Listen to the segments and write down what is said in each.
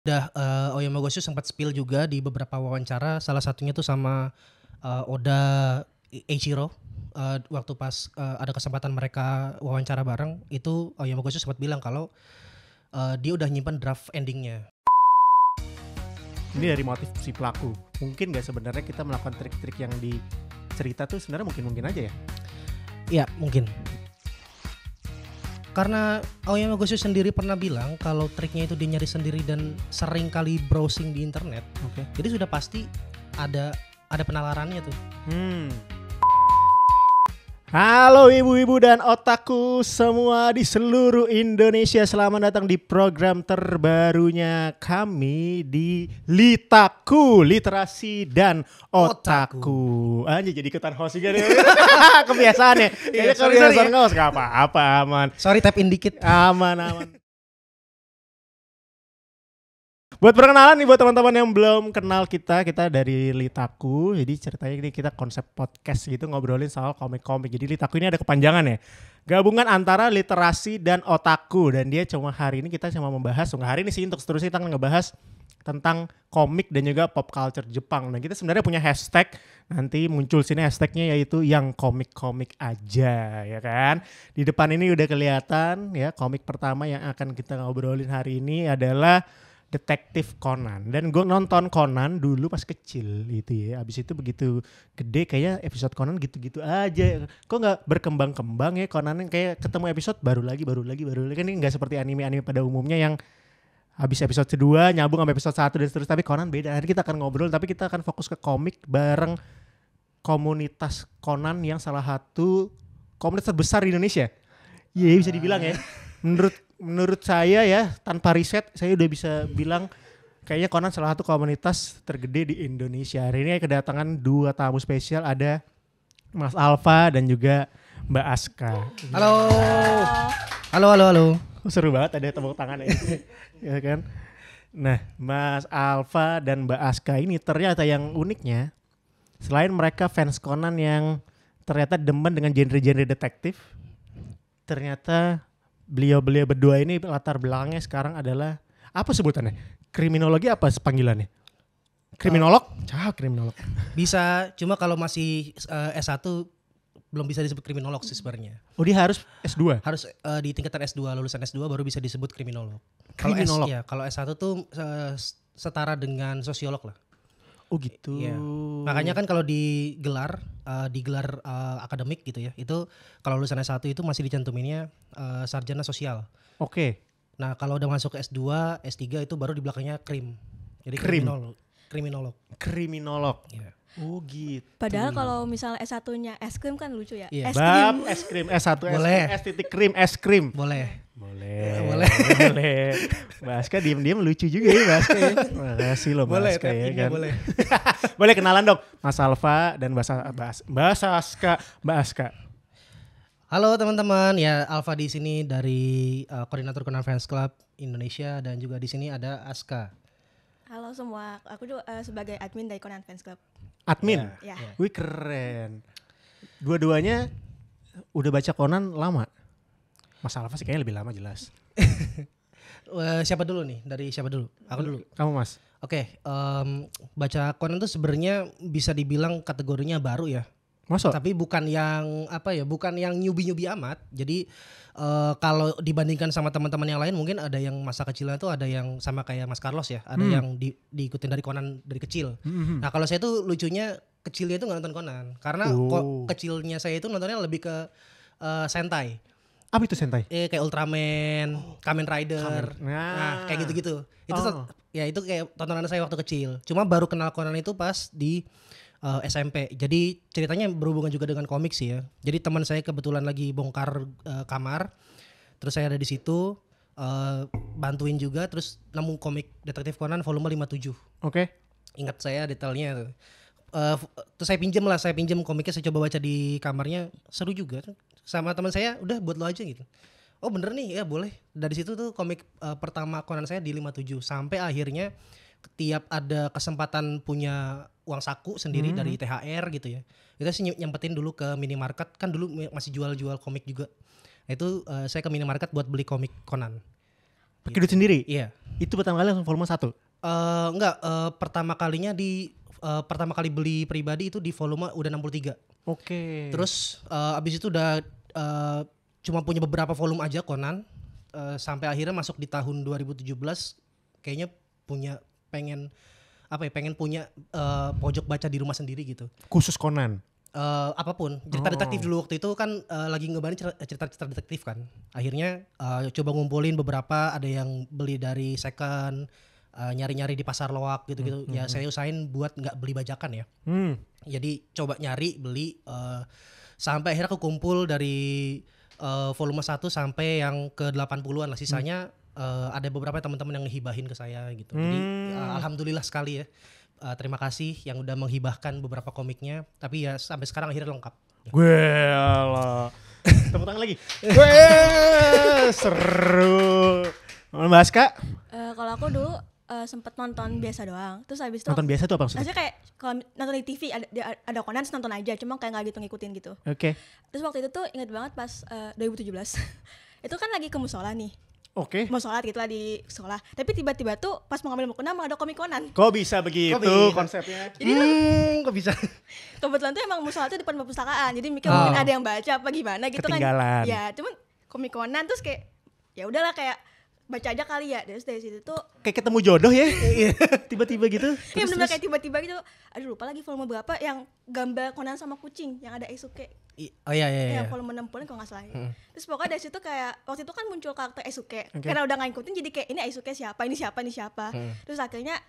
Udah, Oyama sempat spill juga di beberapa wawancara, salah satunya tuh sama, Oda Eiichiro, waktu pas, ada kesempatan mereka wawancara bareng, itu Oyama sempat bilang kalau, dia udah nyimpen draft ending-nya. Ini dari motif si pelaku. Mungkin nggak sebenarnya kita melakukan trik-trik yang di cerita tuh sebenarnya mungkin aja ya? Iya, mungkin. Karena Aoyama sendiri pernah bilang kalau triknya itu dia nyari sendiri dan sering kali browsing di internet. Oke. Jadi sudah pasti ada penalarannya tuh. Halo ibu-ibu dan otaku semua di seluruh Indonesia. Selamat datang di program terbarunya kami di Litaku, Literasi dan Otaku. Anjir jadi ikutan host juga nih. Kebiasaan ya. Kayaknya kebiasaan host gak apa-apa, aman. Sorry, tap in dikit. Aman. Buat perkenalan nih buat teman-teman yang belum kenal kita dari Litaku. Jadi ceritanya ini kita konsep podcast gitu ngobrolin soal komik-komik. Jadi Litaku ini ada kepanjangan ya. Gabungan antara literasi dan otaku. Dan dia cuma hari ini kita cuma membahas. Hari ini sih untuk seterusnya kita ngebahas tentang komik dan juga pop culture Jepang. Dan kita sebenarnya punya hashtag. Nanti muncul sini hashtagnya yaitu yang komik-komik aja ya kan. Di depan ini udah kelihatan ya komik pertama yang akan kita ngobrolin hari ini adalah Detektif Conan. Dan gue nonton Conan dulu pas kecil gitu ya. Abis itu begitu gede kayaknya episode Conan gitu-gitu aja. Kok gak berkembang-kembang ya Conan, kayak ketemu episode baru lagi. Kan ini gak seperti anime-anime pada umumnya yang habis episode 2 nyambung sampai episode 1 dan seterusnya. Tapi Conan beda. Hari kita akan ngobrol tapi kita akan fokus ke komik bareng komunitas Conan yang salah satu komunitas terbesar di Indonesia. Iya bisa dibilang ya. Menurut saya ya, tanpa riset saya udah bisa bilang kayaknya Conan salah satu komunitas tergede di Indonesia. Hari ini kedatangan 2 tamu spesial, ada Mas Alfa dan juga Mbak Aska. Halo. Seru banget ada tepuk tangan ya. Ya kan? Nah, Mas Alfa dan Mbak Aska ini ternyata yang uniknya, selain mereka fans Conan yang ternyata demen dengan genre-genre detektif, ternyata beliau berdua ini latar belakangnya sekarang adalah apa sebutannya? Kriminologi apa panggilannya? Kriminolog? Kriminolog. Bisa, cuma kalau masih S1 belum bisa disebut kriminolog sih sebenarnya. Oh dia harus S2? Harus di tingkatan S2, lulusan S2 baru bisa disebut kriminolog. Kriminolog? Kalau S1 tuh setara dengan sosiolog lah. Oh gitu. Iya. Makanya kan kalau digelar akademik gitu ya, itu kalau lulusan S1 itu masih dicantuminnya sarjana sosial. Oke. Nah kalau udah masuk ke S2, S3 itu baru di belakangnya krim. Jadi kriminolog. Iya. Oh gitu. Padahal kalau misal S1-nya es krim kan lucu ya. Iya. Bab es krim, S1 Boleh. S titik krim, es krim. Boleh. Mbak Aska diem-diem lucu juga ya Mbak Aska ya. Makasih loh Mbak Aska ya kan. Boleh. Boleh kenalan dong Mas Alfa dan Mbak Aska. Halo teman-teman, ya Alfa di sini dari koordinator Conan Fans Club Indonesia dan juga di sini ada Aska. Halo semua, aku juga sebagai admin dari Conan Fans Club. Admin? Ya. Wih keren. Dua-duanya udah baca Conan lama? Mas Alfa sih kayaknya lebih lama jelas. Siapa dulu nih? Dari siapa dulu? Aku dulu. Kamu Mas? Oke, baca Conan tuh sebenarnya bisa dibilang kategorinya baru ya. Masa? Tapi bukan yang bukan yang nyubi amat. Jadi kalau dibandingkan sama teman-teman yang lain mungkin ada yang masa kecilnya tuh ada yang sama kayak Mas Carlos ya, ada yang diikutin dari Conan dari kecil. Nah, kalau saya tuh lucunya kecilnya itu nggak nonton Conan karena kecilnya saya itu nontonnya lebih ke Sentai. Apa itu Sentai? Kayak Ultraman, Kamen Rider. Nah, kayak gitu-gitu. Itu itu kayak tontonan saya waktu kecil. Cuma baru kenal Conan itu pas di SMP. Jadi ceritanya berhubungan juga dengan komik sih ya. Jadi teman saya kebetulan lagi bongkar kamar. Terus saya ada di situ bantuin juga, terus nemu komik Detektif Conan volume 57. Oke. Ingat saya detailnya. Terus saya pinjem komiknya, saya coba baca di kamarnya, seru juga. Sama teman saya, udah buat lo aja gitu. Oh bener nih, ya boleh. Dari situ tuh komik pertama Conan saya di 57 sampai akhirnya tiap ada kesempatan punya uang saku sendiri dari THR gitu ya. Kita sih nyempetin dulu ke minimarket, kan dulu masih jual komik juga. Itu saya ke minimarket buat beli komik Conan. Pakai duit sendiri? Iya. Itu pertama kali langsung volume 1? Enggak, pertama kalinya pertama kali beli pribadi itu di volume udah 63. Oke. Terus abis itu udah cuma punya beberapa volume aja Conan, sampai akhirnya masuk di tahun 2017 kayaknya pengen punya pojok baca di rumah sendiri gitu. Khusus Conan? Apapun cerita detektif dulu waktu itu kan lagi ngebarin cerita detektif kan. Akhirnya coba ngumpulin beberapa, ada yang beli dari second, nyari-nyari di pasar loak gitu-gitu. Ya saya usahain buat nggak beli bajakan ya. Jadi coba nyari beli sampai akhirnya kekumpul dari volume 1 sampai yang ke 80-an lah. Sisanya ada beberapa teman-teman yang ngehibahin ke saya gitu. Jadi alhamdulillah sekali ya. Terima kasih yang udah menghibahkan beberapa komiknya. Tapi ya sampai sekarang akhirnya lengkap. Gue Allah. Tepuk tangan lagi. Gue seru. Mbak Aska? Kalau aku dulu sempet nonton biasa doang. Terus habis itu Nonton biasa tuh apa maksudnya? maksudnya kayak kalau nonton di TV ada Conan terus nonton aja, cuma kayak nggak gitu ngikutin gitu. Oke. Terus waktu itu tuh inget banget pas 2017 itu kan lagi ke musola nih, Oke. mau sholat gitu lah di sekolah. Tapi tiba-tiba tuh pas mau ngambil mukena malah ada komik Conan. Kok bisa begitu Kok bisa? konsepnya? Jadi Kok bisa? kebetulan tuh emang musola tuh depan perpustakaan, jadi mikir mungkin ada yang baca apa gimana gitu Ketinggalan. kan. Ya cuman komik Conan terus kayak ya udahlah kayak baca aja kali ya. Terus dari situ tuh Kayak ketemu jodoh ya? Tiba-tiba gitu. iya bener kayak tiba-tiba gitu. Aduh lupa lagi volume berapa yang gambar Conan sama kucing yang ada Eisuke. Oh iya. Yang volume 60 kalau nggak salah ya. Terus pokoknya dari situ kayak waktu itu kan muncul karakter Eisuke. Karena udah ngikutin jadi kayak ini Eisuke siapa, ini siapa, ini siapa. Terus akhirnya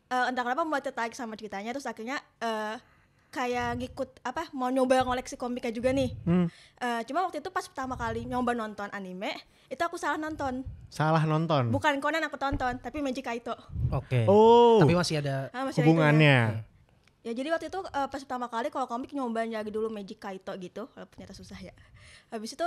entah kenapa mulai tertarik sama ceritanya. Terus akhirnya kayak ngikut mau nyoba ngoleksi komiknya juga nih. Cuma waktu itu pas pertama kali nyoba nonton anime, itu aku salah nonton. Salah nonton? Bukan Conan aku tonton, tapi Magic Kaito. Oke. Oh. Tapi masih ada Masih ada hubungannya. itunya. Ya jadi waktu itu pas pertama kali kalau komik nyoba nyari dulu Magic Kaito gitu, ternyata susah ya. Habis itu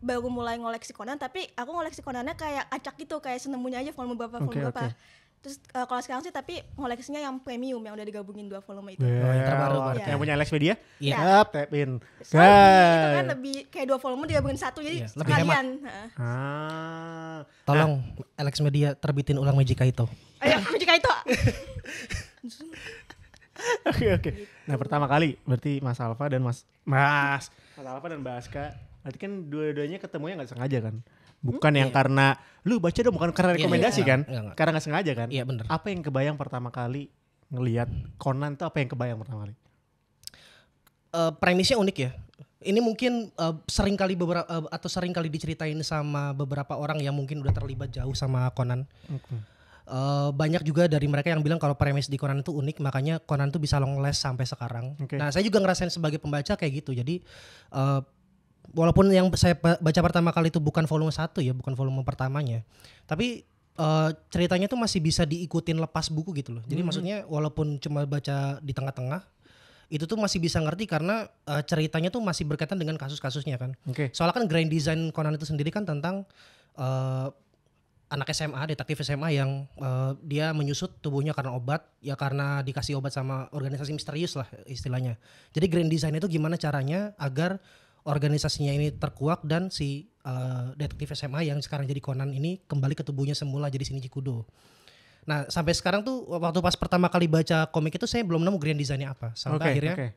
baru mulai ngoleksi Conan, tapi aku ngoleksi Conannya kayak acak gitu, kayak senemunya aja volume berapa. Terus kalau sekarang sih tapi ngoleksinya yang premium yang udah digabungin 2 volume itu. yang terbaru berarti. Yang punya Alex Media? Iya. Yap, tapin. Soalnya itu kan lebih kayak 2 volume digabungin 1 jadi Iya, lebih sekalian. Tolong Alex Media terbitin ulang Magic Kaito. Ayo Magic Kaito. Oke. Nah pertama kali berarti Mas Alfa dan Mas Alfa dan Mbak Aska. Berarti kan dua-duanya ketemunya gak sengaja kan? Bukan yang karena lu baca dong, bukan karena rekomendasi kan? Enggak. Karena gak sengaja kan? Iya bener. Apa yang kebayang pertama kali ngelihat Conan tuh, apa yang kebayang pertama kali? Premisnya unik ya. Ini mungkin sering kali diceritain sama beberapa orang yang mungkin udah terlibat jauh sama Conan. Banyak juga dari mereka yang bilang kalau premis di Conan itu unik, makanya Conan tuh bisa long last sampai sekarang. Nah saya juga ngerasain sebagai pembaca kayak gitu. Jadi walaupun yang saya baca pertama kali itu bukan volume 1 ya, bukan volume pertamanya, tapi ceritanya tuh masih bisa diikutin lepas buku gitu loh. Jadi maksudnya walaupun cuma baca di tengah-tengah, itu tuh masih bisa ngerti karena ceritanya tuh masih berkaitan dengan kasus-kasusnya kan. Soalnya kan grand design Conan itu sendiri kan tentang anak SMA, detektif SMA yang dia menyusut tubuhnya karena obat, ya karena dikasih obat sama organisasi misterius lah istilahnya. Jadi grand design itu gimana caranya agar organisasinya ini terkuak dan si detektif SMA yang sekarang jadi Conan ini kembali ke tubuhnya semula jadi Shinichi Kudo. Nah sampai sekarang tuh waktu pas pertama kali baca komik itu saya belum nemu grand design-nya apa. Sampai akhirnya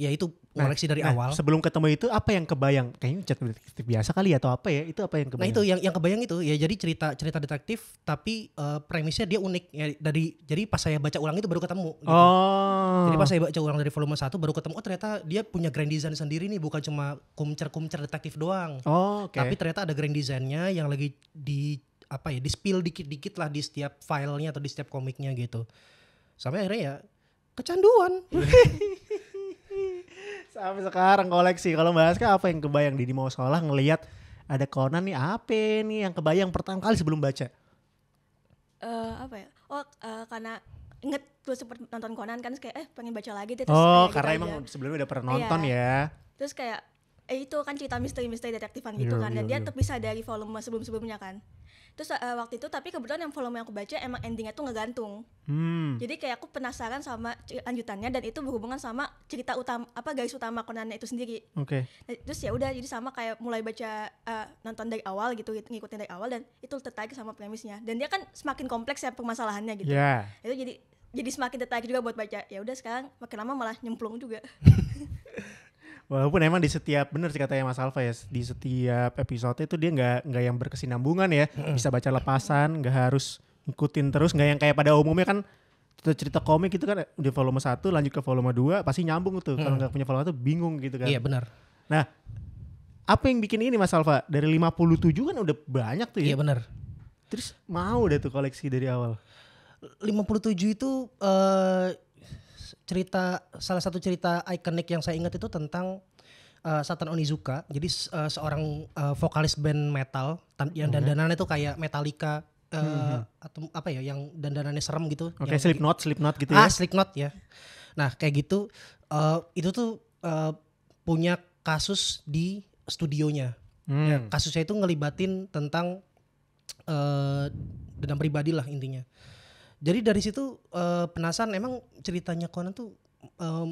ya itu koleksi dari awal. Sebelum ketemu itu apa yang kebayang? Kayaknya cerita detektif biasa kali atau apa ya? Itu apa yang kebayang? Nah itu yang kebayang itu ya, jadi cerita detektif tapi premisnya dia unik ya, jadi pas saya baca ulang itu baru ketemu gitu. Jadi pas saya baca ulang dari volume 1 baru ketemu ternyata dia punya grand design sendiri nih, bukan cuma kumcer detektif doang. Tapi ternyata ada grand design-nya yang lagi di spill dikit-dikit lah di setiap filenya atau di setiap komiknya gitu. Sampai akhirnya ya kecanduan. Sampai sekarang koleksi. Kalau Mbak Aska apa yang kebayang di mau sekolah ngelihat ada Conan nih, apa nih yang kebayang pertama kali sebelum baca? Karena inget gue sempet nonton Conan kan kayak pengen baca lagi deh. Karena gitu emang aja. sebelumnya udah pernah nonton ya. Terus kayak itu kan cerita misteri-misteri detektifan gitu kan, dan dia terpisah dari volume sebelum-sebelumnya kan. Terus waktu itu tapi kebetulan yang volume yang aku baca emang endingnya tuh ngegantung. Jadi kayak aku penasaran sama lanjutannya dan itu berhubungan sama cerita utama garis utama Conan itu sendiri. Oke. Terus ya udah jadi sama kayak mulai baca nonton dari awal gitu ngikutin dari awal dan itu tertarik sama premisnya. Dan dia kan semakin kompleks ya permasalahannya gitu. Yeah. Itu jadi semakin tertarik juga buat baca. Ya udah sekarang makin lama malah nyemplung juga. Walaupun emang di setiap, bener sih katanya Mas Alfa ya, di setiap episode itu dia nggak yang berkesinambungan ya, bisa baca lepasan, nggak harus ngikutin terus, nggak yang kayak pada umumnya kan cerita komik itu kan di volume 1 lanjut ke volume 2 pasti nyambung tuh, kalau nggak punya volume 1 bingung gitu kan. Iya benar. Nah, apa yang bikin ini Mas Alfa? Dari 57 kan udah banyak tuh ya. Iya benar. Terus mau deh tuh koleksi dari awal. 57 itu salah satu cerita ikonik yang saya ingat itu tentang Satan Onizuka. Jadi seorang vokalis band metal yang dandanannya itu kayak Metallica atau apa ya yang dandanannya serem gitu. Oke, Slipknot gitu ya. Slipknot ya. Nah, kayak gitu itu tuh punya kasus di studionya. Ya, kasusnya itu ngelibatin tentang dendam pribadi lah intinya. Jadi dari situ penasaran emang ceritanya Conan tuh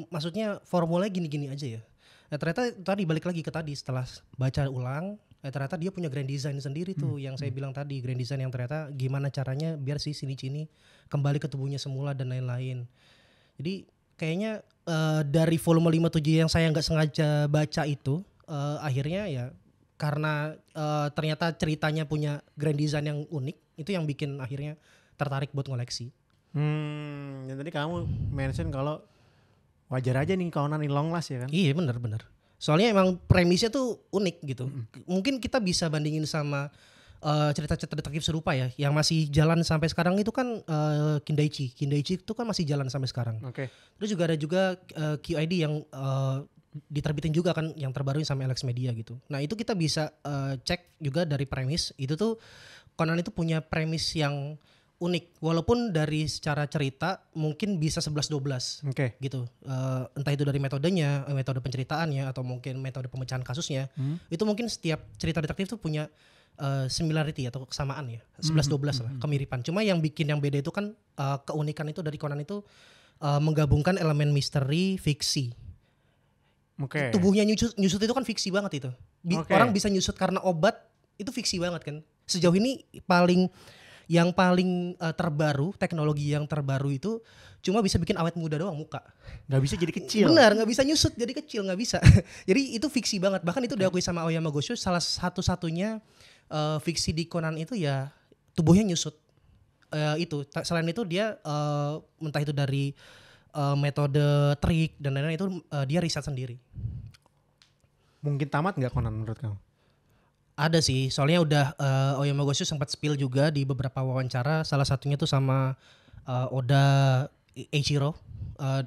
maksudnya formulanya gini-gini aja ya. Nah, ternyata tadi balik lagi ke tadi setelah baca ulang, ternyata dia punya grand design sendiri tuh yang saya bilang tadi, grand design yang ternyata gimana caranya biar si Shinichi ini kembali ke tubuhnya semula dan lain-lain. Jadi kayaknya dari volume 57 yang saya nggak sengaja baca itu akhirnya ya karena ternyata ceritanya punya grand design yang unik, itu yang bikin akhirnya tertarik buat ngoleksi. Dan tadi kamu mention kalau wajar aja nih Conan ini long last ya kan? Iya benar. Soalnya emang premisnya tuh unik gitu. Mungkin kita bisa bandingin sama cerita-cerita detektif serupa ya, yang masih jalan sampai sekarang itu kan Kindaichi. Kindaichi itu kan masih jalan sampai sekarang. Oke. Terus juga ada juga QID yang diterbitin juga kan, yang terbaru sama Alex Media gitu. Nah itu kita bisa cek juga dari premis. Itu tuh Conan itu punya premis yang unik, walaupun dari secara cerita mungkin bisa 11-12 gitu. Entah itu dari metodenya, metode penceritaannya, atau mungkin metode pemecahan kasusnya. Itu mungkin setiap cerita detektif tuh punya similarity atau kesamaan ya, 11-12 lah, kemiripan. Cuma yang bikin yang beda itu kan keunikan itu dari Conan itu menggabungkan elemen misteri, fiksi. Tubuhnya nyusut itu kan fiksi banget itu. Orang bisa nyusut karena obat, itu fiksi banget kan. Sejauh ini yang paling terbaru, teknologi yang terbaru itu cuma bisa bikin awet muda doang muka. Gak bisa jadi kecil. Benar, gak bisa nyusut jadi kecil, gak bisa. Jadi itu fiksi banget. Bahkan itu diakui sama Aoyama Gosho, salah satu-satunya fiksi di Conan itu ya tubuhnya nyusut. Itu selain itu dia entah itu dari metode trik dan lain-lain itu dia riset sendiri. Mungkin tamat gak Conan menurut kamu? Ada sih, soalnya udah Aoyama Gosho sempat spill juga di beberapa wawancara, salah satunya tuh sama Oda Eiichiro.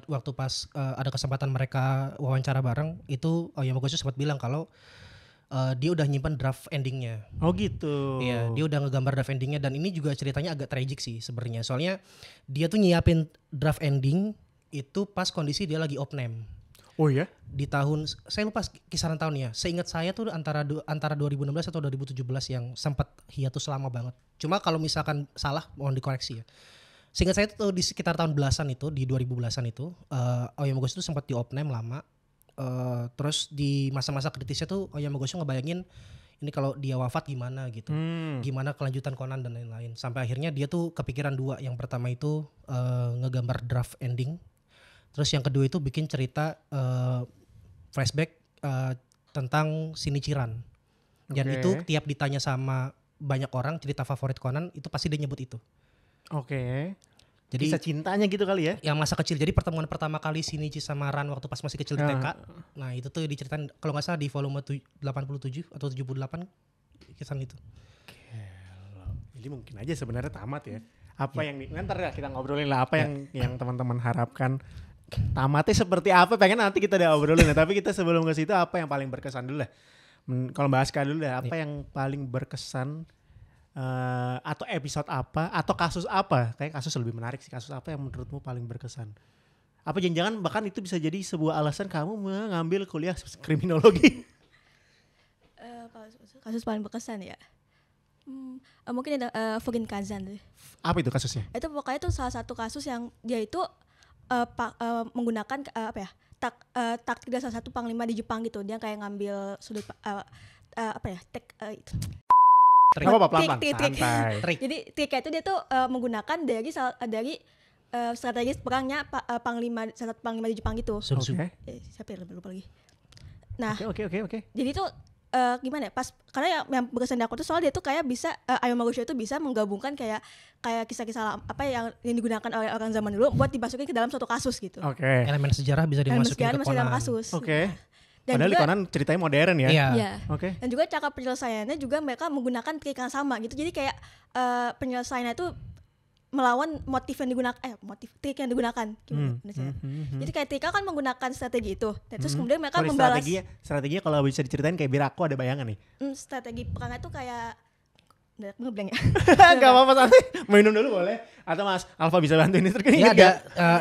Waktu pas ada kesempatan mereka wawancara bareng, itu Aoyama Gosho sempat bilang kalau dia udah nyimpan draft endingnya. Oh gitu. Iya, dia udah ngegambar draft endingnya, dan ini juga ceritanya agak tragic sih sebenarnya. Soalnya dia tuh nyiapin draft ending itu pas kondisi dia lagi opname. Oh ya? Di tahun, saya lupa kisaran tahun ya. Seingat saya tuh antara 2016 atau 2017 yang sempat hiatus lama banget. Cuma kalau misalkan salah mohon dikoreksi ya. Seingat saya tuh di sekitar tahun belasan itu, di 2010-an itu, Aoyama Gosho tuh sempat di opname lama. Terus di masa-masa kritisnya tuh Aoyama Gosho ngebayangin ini kalau dia wafat gimana gitu. Gimana kelanjutan Conan dan lain-lain. Sampai akhirnya dia tuh kepikiran dua. Yang pertama itu ngegambar draft ending. Terus yang kedua itu bikin cerita flashback tentang Shinichi Ran. Dan itu tiap ditanya sama banyak orang cerita favorit Conan itu pasti dia nyebut itu. Jadi kisah cintanya gitu kali ya? Yang masa kecil. Jadi pertemuan pertama kali Shinichi sama Ran waktu pas masih kecil di TK. Nah itu tuh diceritain kalau nggak salah di volume 87 atau 78 kisah itu. Jadi mungkin aja sebenarnya tamat ya. Apa yang ntar ya kita ngobrolin lah apa yang teman-teman harapkan. Tamatnya seperti apa pengen nanti kita udah obrolin ya. Tapi kita sebelum ke situ apa yang paling berkesan dulu lah. Kalau bahas dulu lah apa yang paling berkesan atau episode apa atau kasus apa? Kayak kasus lebih menarik sih. Kasus apa yang menurutmu paling berkesan? Apa jangan-jangan bahkan itu bisa jadi sebuah alasan kamu mengambil kuliah kriminologi? Kasus paling berkesan ya. Mungkin ada Furin Kazan tuh. Apa itu kasusnya? Itu pokoknya tuh salah satu kasus yang dia itu menggunakan taktik dari salah satu panglima di Jepang gitu. Dia kayak ngambil sudut Trik. Apa pelan-pelan? Trik. Santai. Jadi triknya itu dia tuh menggunakan dari strategi perangnya salah satu panglima di Jepang gitu. Oke. Siapa ya, lupa lagi. Nah, Oke. jadi tuh gimana ya, karena yang berkesan di aku tuh soal dia tuh kayak bisa Ayomagosho itu bisa menggabungkan kayak kisah-kisah apa yang digunakan oleh orang zaman dulu buat dimasukin ke dalam suatu kasus gitu. Oke. Elemen sejarah bisa dimasukin ke masuk dalam Conan. kasus. Oke. Dan Padahal di juga, Conan ceritanya modern ya. Iya. ya. Oke. Dan juga cara penyelesaiannya juga mereka menggunakan trik yang sama gitu. Jadi kayak penyelesaiannya itu melawan motif yang digunakan trik yang digunakan. Jadi kayak Tika kan menggunakan strategi itu. Dan terus kemudian mereka membalas Strateginya kalau bisa diceritain kayak biar aku ada bayangan nih. Strategi perangnya tuh kayak ngeblank ya. Gak apa-apa santai. Minum dulu boleh. Atau Mas Alfa bisa bantuin ini terkini. Ya ada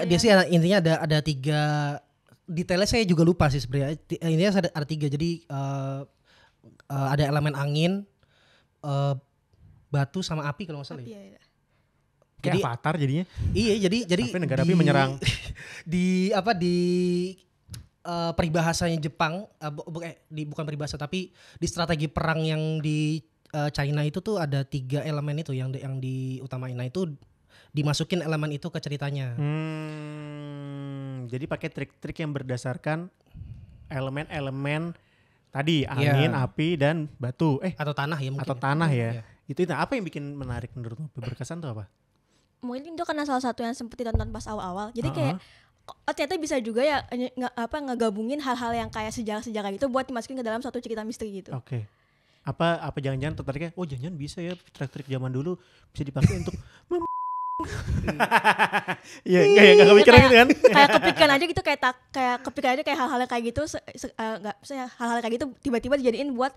dia sih intinya ada 3 detailnya saya juga lupa sih sebenarnya. Intinya ada 3. Jadi ada elemen angin, batu sama api kalau nggak salah. Api, ya. Kayak Avatar jadinya. Iya, jadi tapi negara api menyerang. di peribahasanya Jepang, bukan peribahasa tapi di strategi perang yang di China itu tuh ada 3 elemen itu yang diutamain. Nah itu dimasukin elemen itu ke ceritanya. Jadi pakai trik-trik yang berdasarkan elemen-elemen tadi angin, api dan batu. Atau tanah ya mungkin. Atau tanah ya. Itu apa yang bikin menarik menurutmu? Berkesan tuh apa? Mungkin itu karena salah satu yang sempat ditonton pas awal-awal. Jadi kayak ternyata bisa juga ya ngegabungin hal-hal yang kayak sejarah-sejarah gitu buat dimasukin ke dalam suatu cerita misteri gitu. Oke. Apa jangan-jangan tertariknya? Oh jangan bisa ya trik-trik zaman dulu bisa dipakai untuk Iya, enggak kepikiran gitu kan? Kayak kepikiran aja gitu kayak hal-hal kayak gitu enggak misalnya hal-hal kayak gitu tiba-tiba dijadiin buat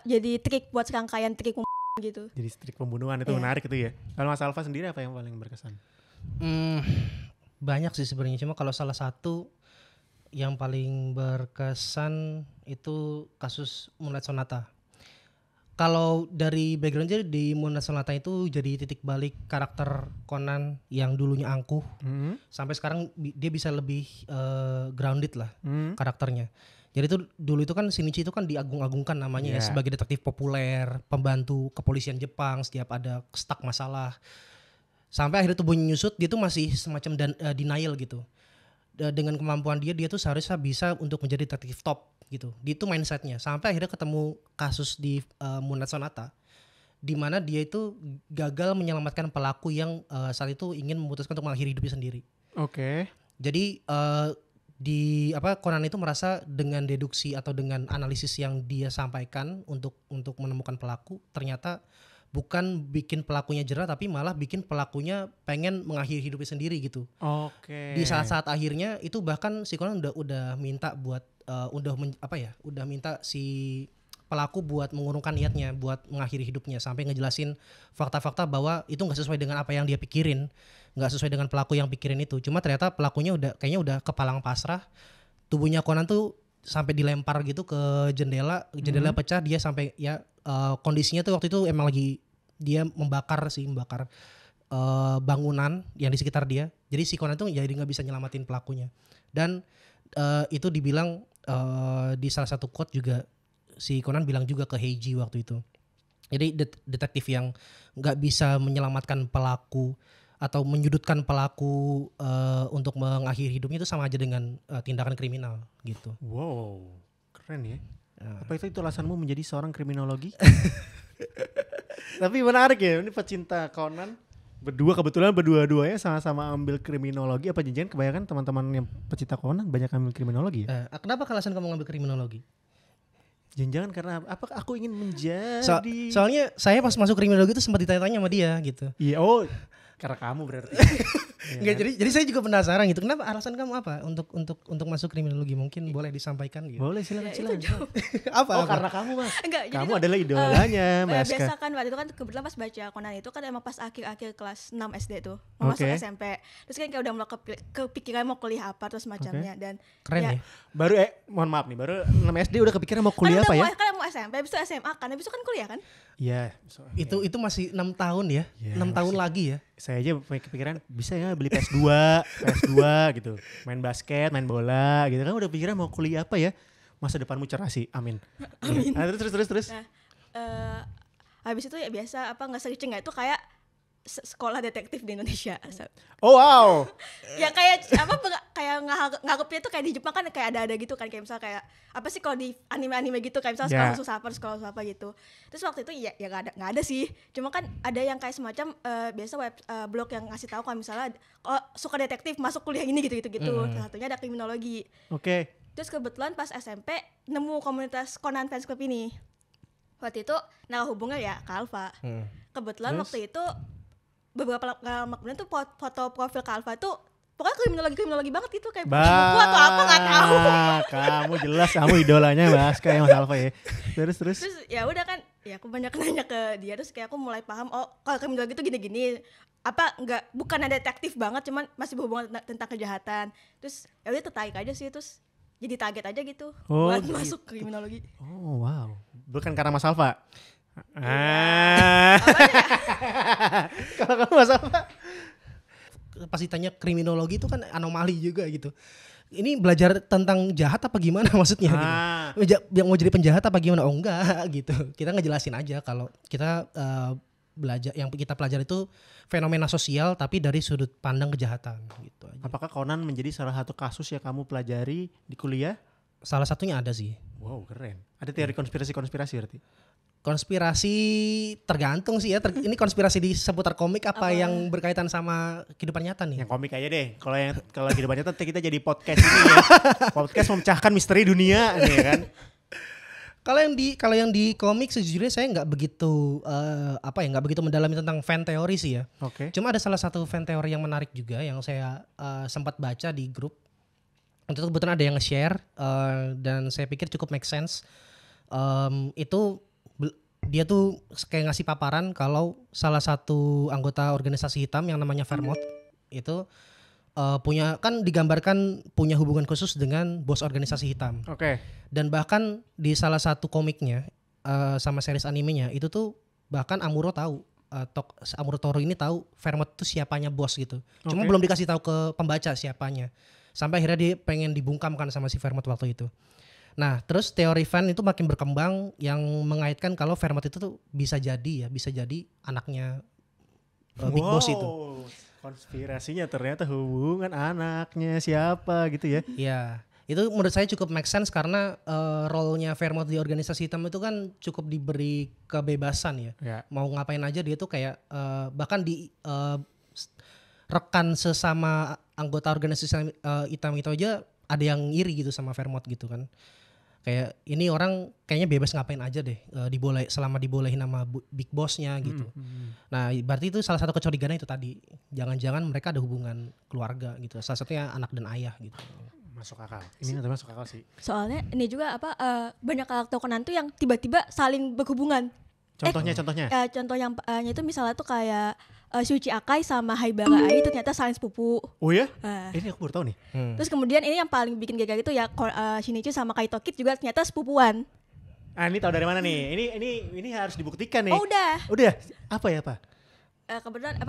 jadi trik buat serangkaian trik gitu. Jadi trik pembunuhan itu menarik itu ya. Kalau Mas Alfa sendiri apa yang paling berkesan? Banyak sih sebenarnya, cuma kalau salah satu yang paling berkesan itu kasus Moonlight Sonata. Kalau dari backgroundnya di Moonlight Sonata itu jadi titik balik karakter Conan yang dulunya angkuh sampai sekarang dia bisa lebih grounded lah karakternya. Jadi itu dulu itu kan Shinichi itu kan diagung-agungkan namanya ya sebagai detektif populer, pembantu kepolisian Jepang setiap ada stuck masalah. Sampai akhirnya tubuhnya nyusut, dia tuh masih semacam denial gitu. Dengan kemampuan dia tuh seharusnya bisa untuk menjadi detektif top gitu. Dia itu mindsetnya. Sampai akhirnya ketemu kasus di Moonlight Sonata, di mana dia itu gagal menyelamatkan pelaku yang saat itu ingin memutuskan untuk mengakhiri hidupnya sendiri. Oke. Jadi Conan itu merasa dengan deduksi atau dengan analisis yang dia sampaikan untuk menemukan pelaku, ternyata bukan bikin pelakunya jerah tapi malah bikin pelakunya pengen mengakhiri hidupnya sendiri gitu. Oke. Di saat-saat akhirnya itu bahkan si Conan udah minta buat udah minta si pelaku buat mengurungkan niatnya buat mengakhiri hidupnya sampai ngejelasin fakta-fakta bahwa itu nggak sesuai dengan apa yang dia pikirin, nggak sesuai dengan pelaku yang pikirin itu. Cuma ternyata pelakunya kayaknya udah kepalang pasrah. Tubuhnya Conan tuh sampai dilempar gitu ke jendela pecah, dia sampai kondisinya tuh waktu itu emang lagi dia membakar bangunan yang di sekitar dia. Jadi si Conan tuh jadi nggak bisa nyelamatin pelakunya. Dan itu dibilang di salah satu quote juga si Conan bilang juga ke Heiji waktu itu. Jadi detektif yang nggak bisa menyelamatkan pelaku atau menyudutkan pelaku untuk mengakhiri hidupnya itu sama aja dengan tindakan kriminal gitu. Wow, keren ya. Apa itu alasanmu menjadi seorang kriminologi? Tapi menarik ya, ini pecinta Conan kebetulan berdua-duanya sama-sama ambil kriminologi. Apa janjian kebanyakan teman-teman yang pecinta Conan banyak ambil kriminologi ya? Kenapa alasan kamu ngambil kriminologi? Jangan karena apa aku ingin menjadi soalnya saya pas masuk kriminologi itu sempat ditanya-tanya sama dia gitu. Iya, karena kamu berarti. Enggak, jadi saya juga penasaran gitu. Kenapa alasan kamu apa untuk masuk kriminologi? Mungkin boleh disampaikan gitu. Boleh silakan. Apa? Karena kamu Mas. Enggak, jadi Kamu tuh, adalah idolanya Mas. biasa kan waktu itu kan kebetulan pas baca Conan itu kan emang pas akhir-akhir kelas 6 SD tuh mau masuk SMP. Terus kan kayak udah mulai kepikiran mau kuliah apa terus macamnya dan Keren ya. Baru mohon maaf nih, baru 6 SD udah kepikiran mau kuliah apa ya? Kan mau SMP, habis itu SMA kan, habis itu kan kuliah kan? Iya. Itu masih 6 tahun ya. 6 tahun lagi ya. Saya aja kepikiran bisa ya beli PS2 gitu. Main basket, main bola gitu kan udah pikiran mau kuliah apa ya? Masa depanmu cerah sih. Amin. Nah, terus. Nah, habis itu ya biasa apa nge-searching itu kayak sekolah detektif di Indonesia. Oh wow. Ya kayak apa kayak nganggepnya tuh kayak di Jepang kan kayak ada gitu kan, kayak misalnya kayak apa sih kalau di anime gitu kayak misalnya sekolah khusus apa gitu. Terus waktu itu ya nggak ada sih. Cuma kan ada yang kayak semacam biasa blog yang ngasih tahu kalau misalnya kalau suka detektif masuk kuliah ini gitu. Salah satunya ada kriminologi. Oke. Terus kebetulan pas SMP nemu komunitas Conan Fans Club ini. Waktu itu hubungnya ya ke Alfa. Kebetulan waktu itu beberapa lama kemudian tuh foto profil Kak Alfa tuh pokoknya kriminologi banget gitu kayak buku atau apa nggak tahu. Kamu jelas kamu idolanya Mas kayak Mas Alfa ya. Terus ya udah kan ya aku banyak nanya ke dia terus kayak aku mulai paham kalau kriminologi itu gini-gini apa bukan ada detektif banget cuman masih berhubungan tentang kejahatan. Terus ya udah tertarik aja sih terus jadi target aja gitu buat masuk kriminologi. Oh wow, bukan karena Mas Alfa. Kalau kamu Mas Alfa? Pas ditanya kriminologi itu kan anomali juga gitu. Ini belajar tentang jahat apa gimana maksudnya gitu. Yang mau jadi penjahat apa gimana? Oh enggak gitu. Kita ngejelasin aja kalau kita belajar yang kita pelajari itu fenomena sosial tapi dari sudut pandang kejahatan gitu aja. Apakah Conan menjadi salah satu kasus yang kamu pelajari di kuliah? Salah satunya ada sih. Wow, keren. Ada teori konspirasi berarti? Konspirasi tergantung sih ya. Ini konspirasi di seputar komik apa yang berkaitan sama kehidupan nyata nih? Yang komik aja deh. Kalau kehidupan nyata kita jadi podcast ini ya. Podcast memecahkan misteri dunia nih kan. Kalau yang di komik sejujurnya saya nggak begitu nggak begitu mendalami tentang fan teori sih ya. Oke. Cuma ada salah satu fan teori yang menarik juga yang saya sempat baca di grup. Untuk itu kebetulan ada yang nge-share dan saya pikir cukup make sense. Dia tuh kayak ngasih paparan kalau salah satu anggota organisasi hitam yang namanya Vermont itu digambarkan punya hubungan khusus dengan bos organisasi hitam. Oke. Dan bahkan di salah satu komiknya sama series animenya itu tuh bahkan Amuro tahu Amuro Toro ini tahu Vermont itu siapanya bos gitu. Cuma belum dikasih tahu ke pembaca siapanya. Sampai akhirnya dia pengen dibungkamkan sama si Vermont waktu itu. Nah, terus teori fan itu makin berkembang yang mengaitkan kalau Vermont itu tuh bisa jadi anaknya Big Boss itu. Konspirasinya ternyata hubungan anaknya siapa gitu ya. Iya, itu menurut saya cukup make sense karena role-nya Vermont di organisasi hitam itu kan cukup diberi kebebasan ya. Mau ngapain aja dia tuh kayak bahkan di rekan sesama anggota organisasi hitam itu aja ada yang iri gitu sama Vermont gitu kan. Kayak ini orang kayaknya bebas ngapain aja deh selama dibolehin sama big bossnya gitu. Nah berarti itu salah satu kecurigaan itu tadi. Jangan-jangan mereka ada hubungan keluarga gitu. Salah satunya anak dan ayah gitu. Masuk akal. Ini nanti masuk akal sih. Soalnya ini juga banyak karakter Conan tuh yang tiba-tiba saling berhubungan. Contohnya? Contoh yang itu misalnya tuh kayak Shuichi Akai sama Haibara Ai itu ternyata saling sepupu. Oh ya? Ini aku baru tahu nih. Terus kemudian ini yang paling bikin geger itu ya Shinichi sama Kaito Kid juga ternyata sepupuan. Ini tahu dari mana nih? Ini harus dibuktikan nih. Oh udah. Udah. Apa ya Pak? Kebetulan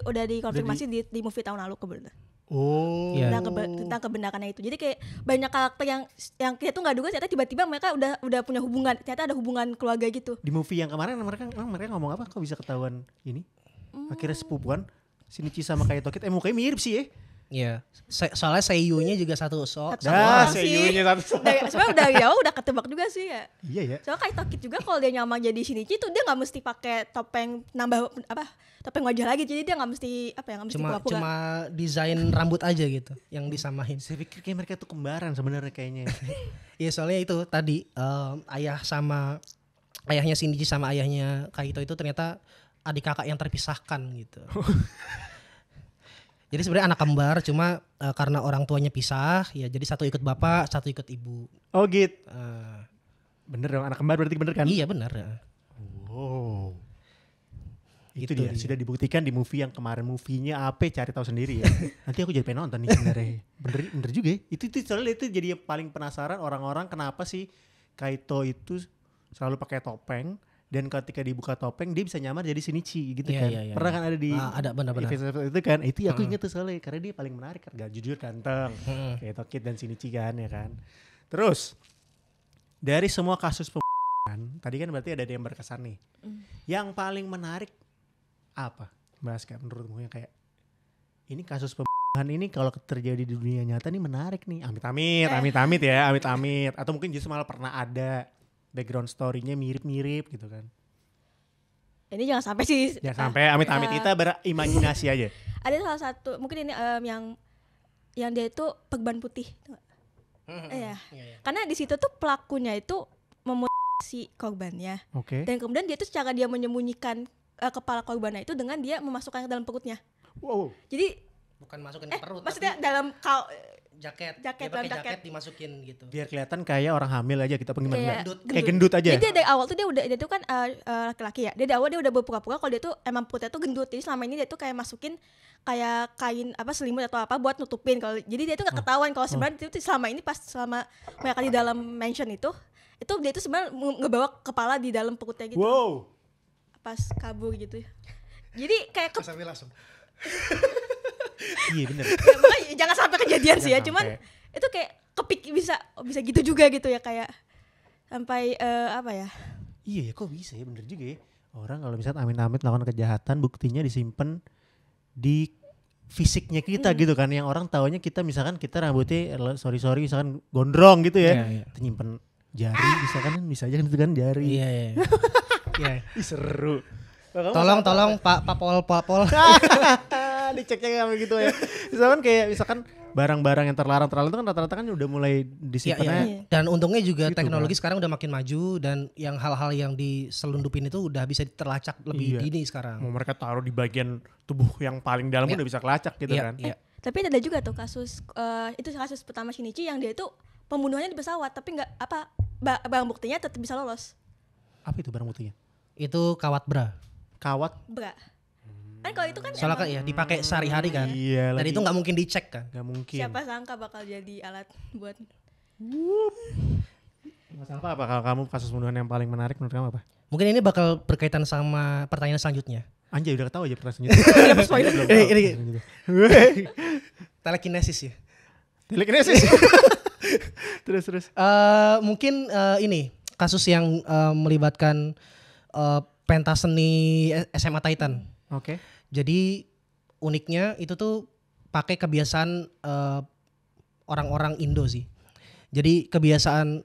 udah dikonfirmasi di movie tahun lalu kebetulan. Oh. Tentang kebenarannya itu. Jadi kayak banyak karakter yang kita tuh nggak duga ternyata tiba-tiba mereka udah punya hubungan. Ternyata ada hubungan keluarga gitu. Di movie yang kemarin mereka ngomong apa? Kok bisa ketahuan ini? Akhirnya sepupuan Shinichi sama Kaito Kid. Mukanya mirip sih ya. Iya. Soalnya seiyunya juga satu seiyunya satu. Sebenarnya udah jauh udah ketebak juga sih ya. Iya ya. Soalnya Kaito Kid juga kalau dia nyamar jadi Shinichi tuh dia nggak mesti pakai topeng topeng wajah lagi. Jadi dia nggak mesti pura-pura. Cuma desain rambut aja gitu yang disamain. Saya pikir kayak mereka tuh kembaran sebenarnya kayaknya. Iya soalnya itu tadi ayahnya Shinichi sama ayahnya Kaito itu ternyata adik kakak yang terpisahkan gitu. Jadi sebenarnya anak kembar cuma karena orang tuanya pisah ya jadi satu ikut bapak, satu ikut ibu. Oh gitu. Eh, Bener dong, anak kembar berarti bener kan? iya benar. Wow. Itu Itu dia, dia. sudah dibuktikan di movie yang kemarin. Movie-nya apa cari tahu sendiri ya. Nanti aku jadi pengen nonton nih sebenarnya. Bener juga ya. Itu soalnya itu jadi yang paling penasaran orang-orang kenapa sih Kaito itu selalu pakai topeng dan ketika dibuka topeng dia bisa nyamar jadi Shinichi gitu Iya, kan. iya, iya, Pernah iya. kan ada di Ada benar-benar. episode itu kan. Itu aku inget tuh soalnya karena dia paling menarik kan. Gak jujur ganteng. Mm-mm. Kaito Kid dan Shinichi kan ya kan. Terus dari semua kasus pembunuhan, tadi kan berarti ada yang berkesan nih. Yang paling menarik apa? Bahas kayak menurutmu yang kayak ini kasus pembunuhan ini kalau terjadi di dunia nyata nih menarik nih. Amit-amit ya, amit-amit. Atau mungkin justru malah pernah ada background story-nya mirip-mirip gitu kan. Ini jangan sampai sih. Jangan sampai amit-amit, kita berimajinasi aja. Ada salah satu mungkin ini yang dia itu pegban putih. Tuh. Iya. Iya. Karena di situ tuh pelakunya itu si korbannya. Oke. Dan kemudian dia tuh cara dia menyembunyikan kepala korbannya itu dengan dia memasukkan ke dalam perutnya. Wow. Jadi Bukan masukin ke perut maksudnya tapi dalam jaket. jaket, Dia pakai dalam jaket. dimasukin gitu. Biar kelihatan kayak orang hamil aja kita pengen Kayak kayak gendut aja. Jadi dari awal tuh dia tuh kan laki-laki ya. Dia dari awal dia udah berpura-pura kalau dia tuh emang perutnya tuh gendut. Jadi selama ini dia tuh kayak masukin kayak kain selimut atau apa buat nutupin kalau jadi dia tuh nggak ketahuan kalau sebenarnya dia tuh selama ini pas selama mereka di dalam mansion itu dia tuh sebenarnya ngebawa kepala di dalam perutnya gitu. Wow. Pas kabur gitu. Jadi kayak Sambil langsung. Iya bener. ya, makanya jangan sampai kejadian sih ya. Jangan Cuman sampai. itu kayak bisa gitu juga gitu ya kayak sampai apa ya? Iya ya kok bisa ya bener juga ya. Orang kalau misalnya amit-amit melakukan kejahatan buktinya disimpan di fisiknya kita gitu kan. Yang orang taunya kita misalkan kita rambutnya sorry misalkan gondrong gitu ya. Iya. Kita nyimpen jari bisa aja gitu kan jari. Iya. Iya. Ih, seru. Tolong Pak Pol. Diceknya kayak gitu ya. Misalkan barang-barang yang terlarang itu kan rata-rata kan udah mulai disimpannya. Iya. Dan untungnya juga Gitu teknologi sekarang udah makin maju dan yang hal-hal yang diselundupin itu udah bisa terlacak lebih Iya. dini sekarang. Mau mereka taruh di bagian tubuh yang paling dalam Iya. udah bisa kelacak gitu Iya, kan. iya. Tapi ada juga tuh kasus itu kasus pertama Shinichi yang dia itu pembunuhannya di pesawat tapi nggak barang buktinya tetap bisa lolos. Apa itu barang buktinya? Itu kawat bra. Kawat. Bra. Kan kalau itu kan Soalnya kan ya dipakai sehari-hari kan. Iya Dan lagi. itu nggak mungkin dicek kan. Gak mungkin. siapa sangka bakal jadi alat buat Mas Alfa apa kalau kamu kasus pembunuhan yang paling menarik menurut kamu apa? Mungkin ini bakal berkaitan sama pertanyaan selanjutnya. Anjay udah ketawa aja pertanyaannya. Ini telekinesis ya. Telekinesis. terus. Mungkin ini kasus yang melibatkan pentas seni SMA Titan. Oke. Jadi uniknya itu tuh pakai kebiasaan orang-orang Indo sih. Jadi kebiasaan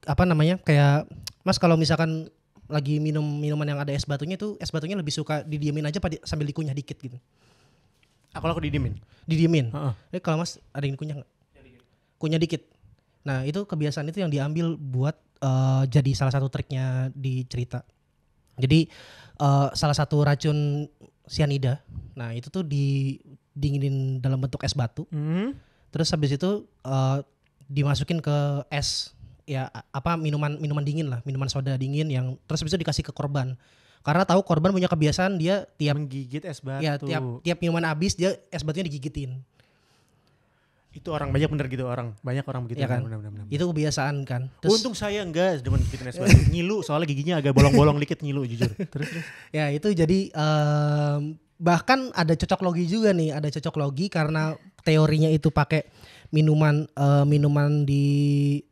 apa namanya kayak Mas kalau misalkan lagi minum minuman yang ada es batunya tuh es batunya lebih suka didiemin aja sambil dikunyah dikit gitu. Kalau aku didiemin. Didiemin. Heeh. Jadi kalau Mas ada yang kunyah nggak? Kunyah dikit. Nah itu kebiasaan itu yang diambil buat jadi salah satu triknya di cerita. Jadi salah satu racun sianida. Nah itu tuh didinginin dalam bentuk es batu. Terus habis itu dimasukin ke es ya apa minuman dingin lah, minuman soda dingin yang terus habis itu dikasih ke korban. Karena tahu korban punya kebiasaan dia tiap menggigit es batu. ya tiap minuman habis dia es batunya digigitin. Itu orang banyak bener gitu banyak orang begitu. Ya kan? Bener. Itu kebiasaan kan. Terus Untung saya enggak demen gigitin es batu. Ngilu soalnya giginya agak bolong-bolong dikit ngilu jujur. Terus. ya itu jadi bahkan ada cocok logi juga nih, ada cocok logi karena teorinya itu pakai minuman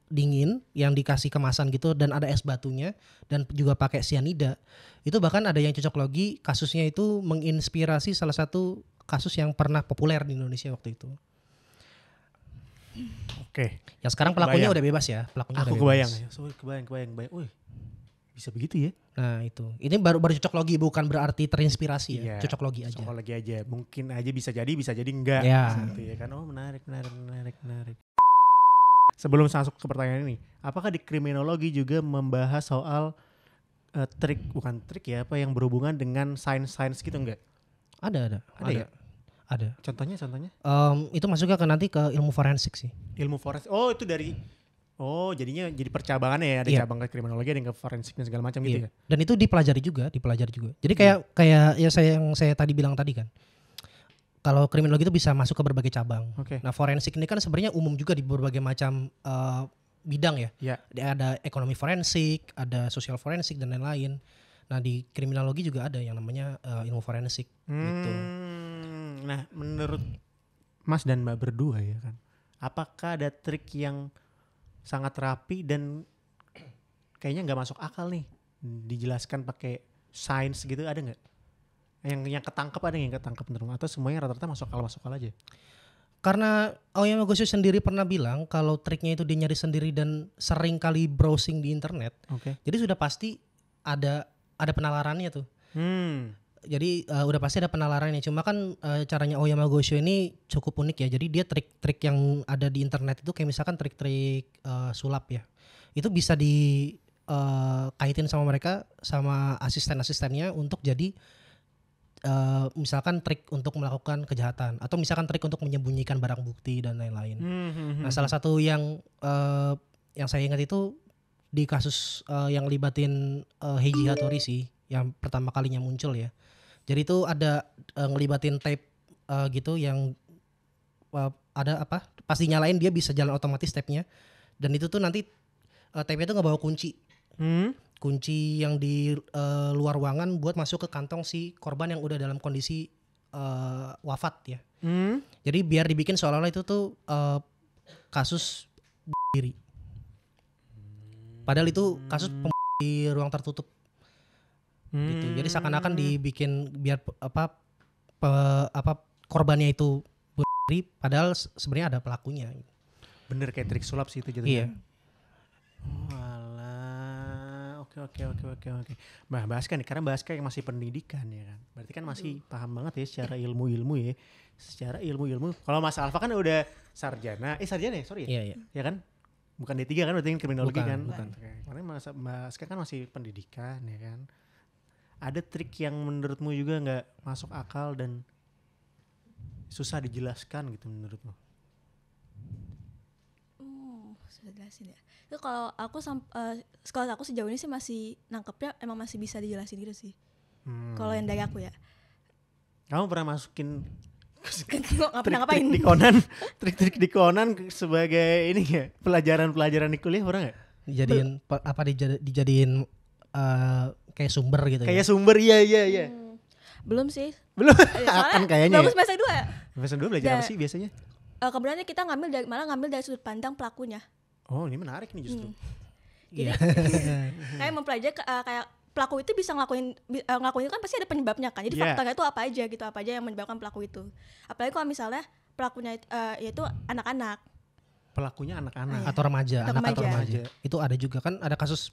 dingin yang dikasih kemasan gitu dan ada es batunya dan juga pakai sianida. Itu bahkan ada yang cocok logi kasusnya itu menginspirasi salah satu kasus yang pernah populer di Indonesia waktu itu. Oke. Yang sekarang pelakunya udah bebas ya, pelakunya Aku udah kebayang bebas. ya. So, kebayang. Wih. Bisa begitu ya? Nah, itu. Ini baru cocok logi bukan berarti terinspirasi ya. Iya, Cocok logi aja. Psikologi aja. Mungkin aja bisa jadi enggak. Ya. Gitu ya kan. Oh, menarik. Sebelum masuk ke pertanyaan ini, apakah di kriminologi juga membahas soal bukan trik ya, apa yang berhubungan dengan sains gitu enggak? Ada ya? Ada. Contohnya? Itu masuknya ke nanti ke ilmu forensik sih. Ilmu forensik. Oh itu dari, jadinya jadi percabangannya ya. Ada Iya. cabang ke kriminologi, ada yang ke forensiknya segala macam gitu ya. Dan itu dipelajari juga. Jadi kayak ya yang saya tadi bilang tadi kan. Kalau kriminologi itu bisa masuk ke berbagai cabang. Oke. Nah forensik ini kan sebenarnya umum juga di berbagai macam bidang ya. Ya. Ada ekonomi forensik, ada sosial forensik dan lain-lain. Nah di kriminologi juga ada yang namanya ilmu forensik gitu. Nah menurut Mas dan Mbak berdua ya kan, apakah ada trik yang sangat rapi dan kayaknya nggak masuk akal nih dijelaskan pakai sains gitu, ada nggak? Yang ketangkep, ada yang ketangkep menurut, atau semuanya rata-rata masuk akal aja? Karena Aoyama Gosho sendiri pernah bilang kalau triknya itu dia nyari sendiri dan sering kali browsing di internet. Oke. Jadi sudah pasti ada penalarannya tuh. Jadi udah pasti ada penalarannya. Cuma kan caranya Aoyama Gosho ini cukup unik ya. Jadi dia trik-trik yang ada di internet itu kayak misalkan trik-trik sulap ya. Itu bisa kaitin sama mereka, sama asisten-asistennya untuk jadi misalkan trik untuk melakukan kejahatan atau misalkan trik untuk menyembunyikan barang bukti dan lain-lain. Nah salah satu yang saya ingat itu di kasus yang libatin Heiji Hattori sih, yang pertama kalinya muncul ya. Jadi itu ada ngelibatin tape gitu yang ada apa? Pas dinyalain dia bisa jalan otomatis tape-nya. Dan itu tuh nanti tape-nya tuh ngebawa kunci. Kunci yang di luar ruangan buat masuk ke kantong si korban yang udah dalam kondisi wafat ya. Jadi biar dibikin seolah-olah itu tuh kasus diri. Padahal itu kasus di ruang tertutup. Gitu. Jadi seakan-akan dibikin biar korbannya itu diri, padahal sebenarnya ada pelakunya. Bener kayak trik sulap sih itu Iya. jadinya. Oke. Bah, Baska nih, karena Baska yang masih pendidikan ya kan. Berarti kan masih paham banget ya secara ilmu-ilmu ya. Secara ilmu-ilmu. Kalau Mas Alfa kan udah sarjana. Sarjana ya? Sorry ya? Iya. Ya kan? Bukan D3 kan, berarti kriminologi kan? Bukan. Karena Mas Baska kan masih pendidikan ya kan. Ada trik yang menurutmu juga gak masuk akal dan susah dijelaskan gitu menurutmu? Sudah jelasin ya. Itu kalau aku sekolah aku sejauh ini sih masih nangkepnya emang masih bisa dijelasin gitu sih. Kalau yang dari aku ya. Kamu pernah masukin Nggak pernah ngapain? trik-trik di Conan sebagai ini ya, pelajaran di kuliah pernah nggak? Dijadiin kayak sumber gitu. Kayak sumber, iya. Belum sih. Belum. Akan kayaknya. Bagus semester 2 ya. Semester 2 belajar apa sih biasanya? Kebetulan kita malah ngambil dari sudut pandang pelakunya. Oh, ini menarik nih justru. Jadi kayak mempelajari kayak pelaku itu bisa ngelakuin itu kan pasti ada penyebabnya kan. Jadi faktornya itu apa aja yang menyebabkan pelaku itu. Apalagi kalau misalnya pelakunya yaitu anak-anak. Pelakunya anak-anak atau remaja, anak atau remaja. Itu ada juga kan, ada kasus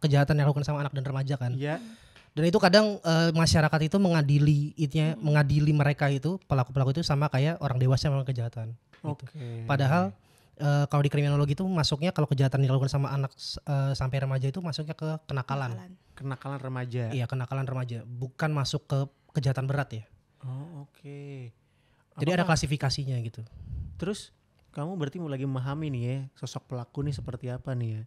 kejahatan yang dilakukan sama anak dan remaja kan. Iya. Dan itu kadang masyarakat itu mengadili mereka itu, pelaku-pelaku itu sama kayak orang dewasa yang melakukan kejahatan. Gitu. Padahal kalau di kriminologi itu masuknya kalau kejahatan dilakukan sama anak sampai remaja itu masuknya ke kenakalan. Kenakalan remaja. Iya, kenakalan remaja, bukan masuk ke kejahatan berat ya. Oh, oke. Jadi ada klasifikasinya gitu. Terus kamu berarti lagi memahami nih ya sosok pelaku nih seperti apa nih ya?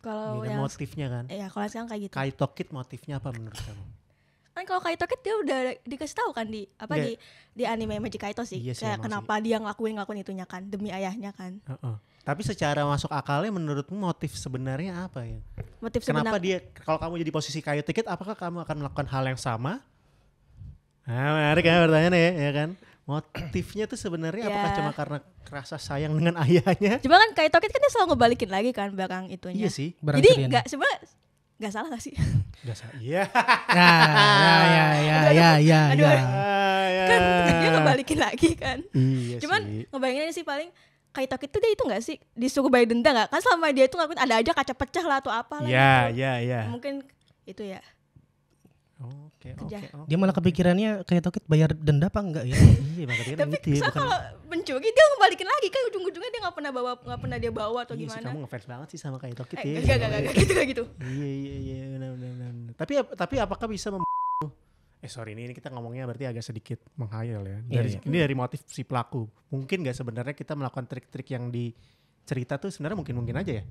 Kalau ya, motifnya kan? Iya, kalau sekarang kayak gitu. Kaito Kid motifnya apa menurut kamu? Kan kalau Kaito Kid dia udah dikasih tahu kan di anime Magic Kaito sih. Iya sih, kayak kenapa dia ngelakuin itunya kan demi ayahnya kan. Tapi secara masuk akalnya menurutmu motif sebenarnya apa ya? Motif kenapa dia, kalau kamu jadi posisi Kaito Kid, apakah kamu akan melakukan hal yang sama? Nah, menarik kan pertanyaannya ya kan? Motifnya tuh sebenarnya apakah cuma karena rasa sayang dengan ayahnya? Cuma kan Kaito Kid kan dia selalu ngebalikin lagi kan belakang itunya. Iya sih. Jadi nggak salah gak sih? Gak salah. Iya. Ya. Kan dia ngebalikin lagi kan. Iya. Cuman ngebayanginnya sih paling Kaito Kid itu dia itu nggak sih disuruh bayar denda nggak? Kan selama dia itu ngelakuin ada aja kaca pecah lah atau apa lah. Iya. Mungkin itu ya. Oke. Dia malah kepikirannya kayak Tokit bayar denda apa enggak ya? Iya, makanya tapi gitu ya, kalau mencuri dia ngebalikin lagi kan ujung-ujungnya dia nggak pernah dia bawa atau iya gimana. Sih, kamu ngefans banget sih sama kayak Tokit ya. Gak gitu. Iya, benar. Tapi apakah bisa ini kita ngomongnya berarti agak sedikit menghayal ya. Iya. Ini dari motif si pelaku. Mungkin gak sebenarnya kita melakukan trik-trik yang di cerita tuh sebenarnya mungkin aja ya?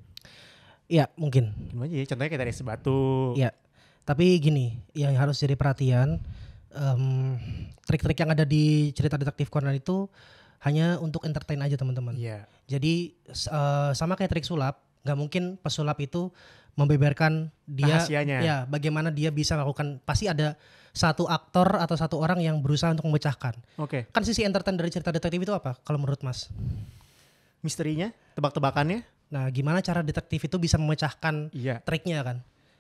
Iya mungkin. Mungkin aja ya. Contohnya kayak dari es batu. Iya. Tapi gini, yang harus jadi perhatian, trik-trik yang ada di cerita Detektif Conan itu hanya untuk entertain aja teman-teman. Iya. Jadi sama kayak trik sulap, nggak mungkin pesulap itu membeberkan dia, Rahasianya. ya bagaimana dia bisa melakukan. Pasti ada satu aktor atau satu orang yang berusaha untuk memecahkan. Oke. Kan sisi entertain dari cerita detektif itu apa? Kalau menurut Mas? Misterinya, tebak-tebakannya. Nah, gimana cara detektif itu bisa memecahkan Iya. triknya kan?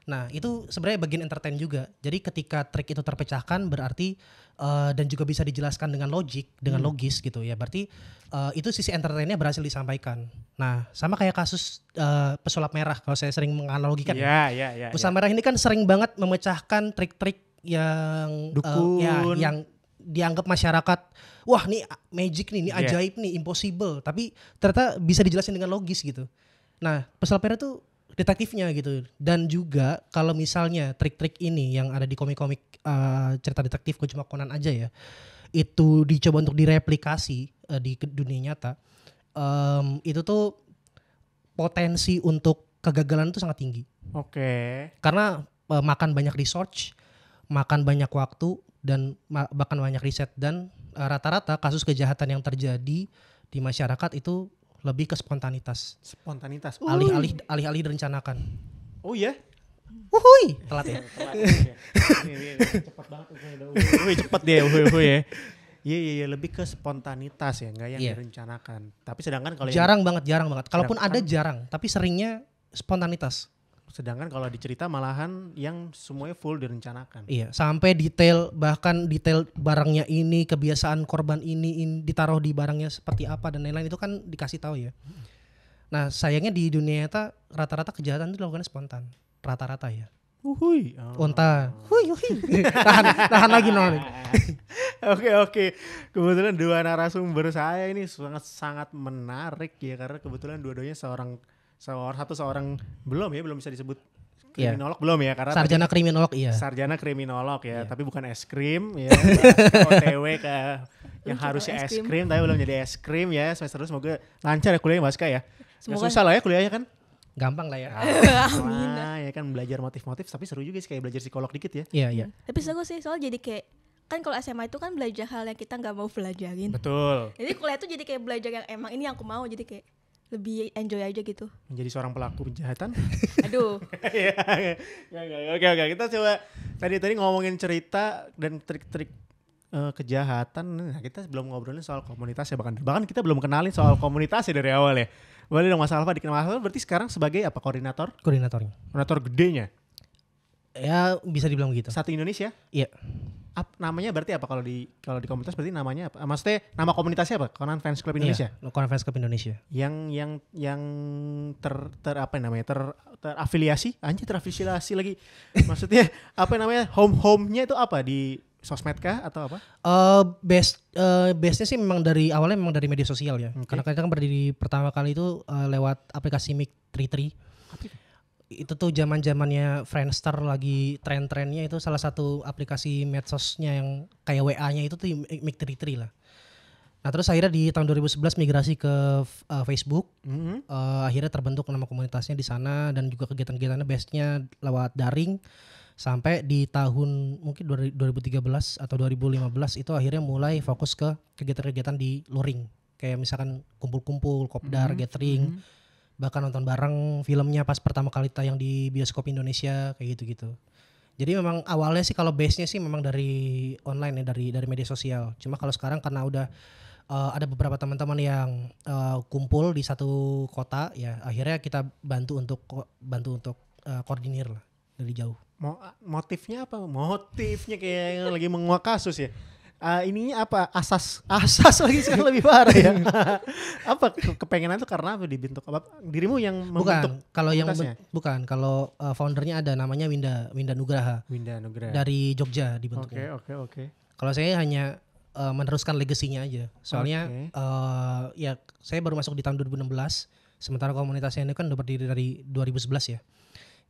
Nah, itu sebenarnya bagian entertain juga. Jadi ketika trik itu terpecahkan berarti dan juga bisa dijelaskan dengan logis gitu ya. Berarti itu sisi entertainnya berhasil disampaikan. Nah, sama kayak kasus pesulap merah kalau saya sering menganalogikan. Iya. Pesulap merah ini kan sering banget memecahkan trik-trik yang Dukun. yang dianggap masyarakat, wah nih magic nih, ini Iya. ajaib nih, impossible. Tapi ternyata bisa dijelasin dengan logis gitu. Nah, pesulap merah tuh detektifnya gitu. Dan juga kalau misalnya trik-trik ini yang ada di komik-komik cerita detektif cuma Conan aja ya, itu dicoba untuk direplikasi di dunia nyata, itu tuh potensi untuk kegagalan itu sangat tinggi. Oke. Karena makan banyak research, makan banyak waktu, dan bahkan banyak riset. Dan rata-rata kasus kejahatan yang terjadi di masyarakat itu lebih ke spontanitas. Spontanitas. Alih-alih direncanakan. Oh iya? Uhuy, telat ya. Cepat banget. Cepet deh. Ya. Iya, lebih ke spontanitas ya, nggak yang Iya. direncanakan. Tapi sedangkan kalau Jarang banget. Kalaupun Sedangkan- ada jarang, tapi seringnya spontanitas. sedangkan kalau dicerita malahan yang semuanya full direncanakan. Iya, sampai detail, bahkan detail barangnya ini, kebiasaan korban ini ditaruh di barangnya seperti apa dan lain-lain itu kan dikasih tahu ya. Nah, sayangnya di dunia nyata rata-rata kejahatan itu dilakukan spontan. Rata-rata ya. Uhuy. Onta. Hui. Tahan lagi nol. Oke. Kebetulan dua narasumber saya ini sangat menarik ya, karena kebetulan dua-duanya seorang belum bisa disebut Iya. kriminolog belum ya, karena Sarjana kriminolog iya. sarjana kriminolog ya, Iya. tapi bukan es krim ya. OTW ke yang Coba harusnya es es krim. krim tapi belum jadi es krim ya. Semester semoga lancar ya kuliahnya Mas Ka ya. Nggak Semoga. susah lah ya kuliahnya kan. Gampang lah ya. Wah, ya kan belajar motif-motif, tapi seru juga sih kayak belajar psikolog dikit ya. Iya. Tapi seru sih, soalnya jadi kayak kan kalau SMA itu kan belajar hal yang kita nggak mau belajarin. Betul. Jadi kuliah tuh jadi kayak belajar yang emang ini yang aku mau, jadi kayak lebih enjoy aja gitu. Menjadi seorang pelaku penjahatan. Aduh. Oke. Kita coba tadi ngomongin cerita dan trik-trik kejahatan. Nah, kita belum ngobrolin soal komunitas ya, bahkan kita belum kenalin soal komunitas ya dari awal ya. Boleh dong Mas Alfa dikenal. Mas Alfa berarti sekarang sebagai apa, koordinator Koordinatornya. gedenya Ya bisa dibilang begitu. satu Indonesia. Iya. Namanya berarti apa kalau di komunitas, berarti namanya apa? Maksudnya nama komunitasnya apa? Conan Fans Club Indonesia. Iya, Conan Fans Club Indonesia. Yang apa namanya? Terafiliasi? Anjir, terafiliasi lagi. Maksudnya apa namanya? Home-nya itu apa, di sosmed kah atau apa? Base-nya sih memang dari awalnya memang dari media sosial ya. Oke. Karena kita kan berdiri pertama kali itu lewat aplikasi Mic33. Itu tuh zaman-zamannya Friendster lagi tren-trennya, itu salah satu aplikasi medsosnya yang kayak WA-nya itu tuh Mic33 lah. Nah, terus akhirnya di tahun 2011 migrasi ke Facebook. Akhirnya terbentuk nama komunitasnya di sana dan juga kegiatan-kegiatannya base-nya lewat daring. Sampai di tahun mungkin 2013 atau 2015 itu akhirnya mulai fokus ke kegiatan-kegiatan di luring. Kayak misalkan kumpul-kumpul, kopdar, gathering, bahkan nonton bareng filmnya pas pertama kali tayang di bioskop Indonesia, kayak gitu-gitu. Jadi memang awalnya sih kalau base-nya sih memang dari online ya, dari media sosial. Cuma kalau sekarang karena udah ada beberapa teman-teman yang kumpul di satu kota ya, akhirnya kita bantu untuk koordinir lah dari jauh. Motifnya apa? Motifnya kayak lagi menguak kasus ya. Ininya apa? Asas lagi sekarang lebih parah ya. Apa kepengenan itu karena apa dibentuk? Apa dirimu yang membentuk? Bukan, kalau foundernya ada namanya Winda Nugraha. Winda Nugraha. Dari Jogja dibentuknya. Oke. Kalau saya hanya meneruskan legasinya aja. Soalnya ya saya baru masuk di tahun 2016, sementara komunitasnya ini kan udah berdiri dari 2011 ya.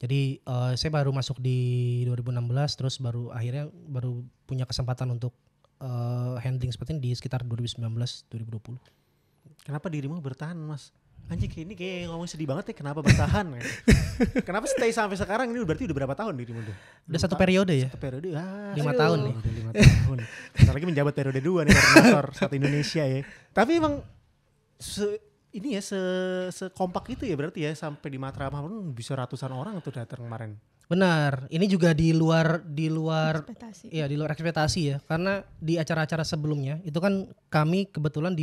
Jadi saya baru masuk di 2016, terus akhirnya baru punya kesempatan untuk handling seperti ini di sekitar 2019-2020. Kenapa dirimu bertahan, Mas? Anjing ini kayak ngomong sedih banget ya, kenapa bertahan? Kenapa stay sampai sekarang? Ini berarti udah berapa tahun dirimu tuh? Udah satu periode ya? Satu periode, 5 tahun nih. Udah 5 tahun. Bentar lagi menjabat periode 2 nih koordinator satu Indonesia ya. Tapi emang ini ya sekompak itu ya berarti ya, sampai di Matraman bisa ratusan orang tuh datang kemarin. Benar, ini juga di luar Ekspektasi. ya di luar ekspektasi ya, karena di acara-acara sebelumnya itu kan kami kebetulan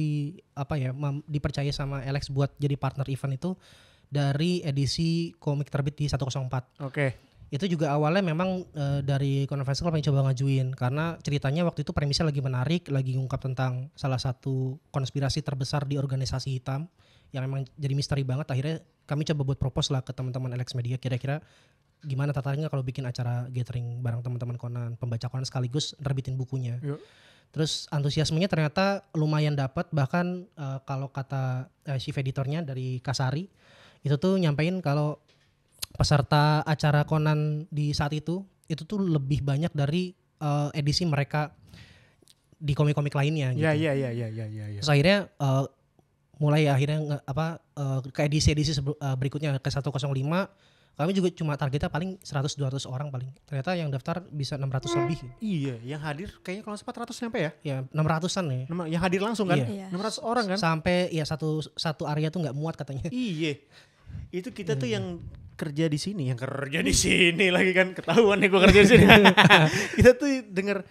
dipercaya sama Alex buat jadi partner event itu dari edisi komik terbit di 104. Oke. Itu juga awalnya memang dari Conference Club yang coba ngajuin, karena ceritanya waktu itu premisnya lagi menarik, lagi ngungkap tentang salah satu konspirasi terbesar di organisasi hitam yang memang jadi misteri banget. Akhirnya kami coba buat propose lah ke teman-teman Alex Media, kira-kira gimana tertariknya kalau bikin acara gathering bareng teman-teman Conan, pembaca Conan sekaligus nerbitin bukunya. Yuk. Terus antusiasmenya ternyata lumayan dapat, bahkan kalau kata chief editornya dari Kasari itu tuh nyampein kalau peserta acara Conan di saat itu tuh lebih banyak dari edisi mereka di komik-komik lainnya gitu. Iya. Terus akhirnya mulai akhirnya ke edisi-edisi berikutnya ke 105 kami juga cuma targetnya paling 100-200 orang paling. Ternyata yang daftar bisa 600 lebih. Iya, yang hadir kayaknya kalau 400 nyampe ya? Ya 600-an ya. Yang hadir langsung kan? Iya. 600 orang kan? Sampai ya satu area tuh nggak muat katanya. Iya. Itu kita tuh yang kerja di sini lagi kan, ketahuan nih gue kerja di sini. Kita tuh denger,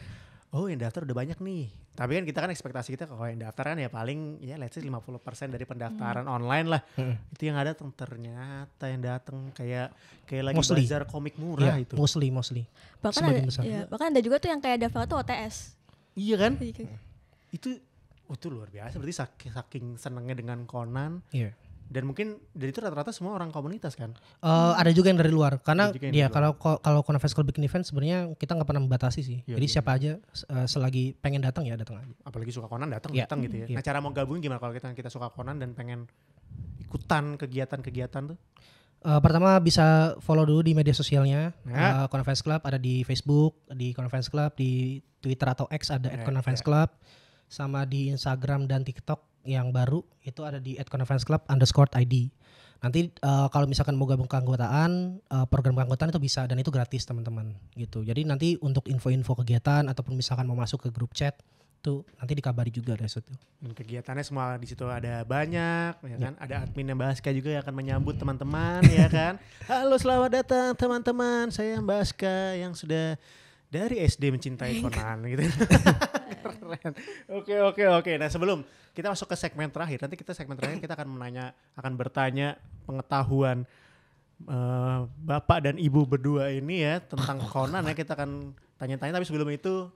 oh yang daftar udah banyak nih. Tapi kan kita kan ekspektasi kita kalau yang daftar kan ya paling ya let's say 50% dari pendaftaran online lah. Itu yang ada ternyata yang datang kayak lagi Mostly. bazar komik murah Ya, itu. mostly. Bahkan Sebagian besar. bahkan ada juga tuh yang kayak daftar tuh OTS. Iya kan? Jadi Itu luar biasa, berarti saking senengnya dengan Conan. Iya. Dan mungkin dari itu rata-rata semua orang komunitas kan? Ada juga yang dari luar, karena Ada juga yang dia dari kalau Conference Club bikin event sebenarnya kita nggak pernah membatasi sih. Iya, Jadi iya, siapa aja selagi pengen datang ya datang aja. Apalagi suka Conan datang Iya. gitu ya. Iya. Nah cara mau gabung gimana kalau kita suka Conan dan pengen ikutan kegiatan-kegiatan tuh? Pertama bisa follow dulu di media sosialnya Ya. Conference Club, ada di Facebook di Conference Club, di Twitter atau X ada @Conference Club, sama di Instagram dan TikTok yang baru itu ada di @conferenceclub_id. Nanti kalau misalkan mau gabung keanggotaan, program keanggotaan itu bisa dan itu gratis teman-teman gitu. Jadi nanti untuk info-info kegiatan ataupun misalkan mau masuk ke grup chat tuh nanti dikabari juga dari situ. Dan kegiatannya semua di situ ada banyak, ya kan? Ada adminnya Baska juga yang akan menyambut teman-teman, ya kan? Halo, selamat datang teman-teman. Saya Baska yang sudah dari SD mencintai Conan gitu. Keren. Oke. Nah, sebelum kita masuk ke segmen terakhir, nanti segmen terakhir kita akan bertanya pengetahuan Bapak dan Ibu berdua ini ya tentang Conan ya. Kita akan tanya-tanya, tapi sebelum itu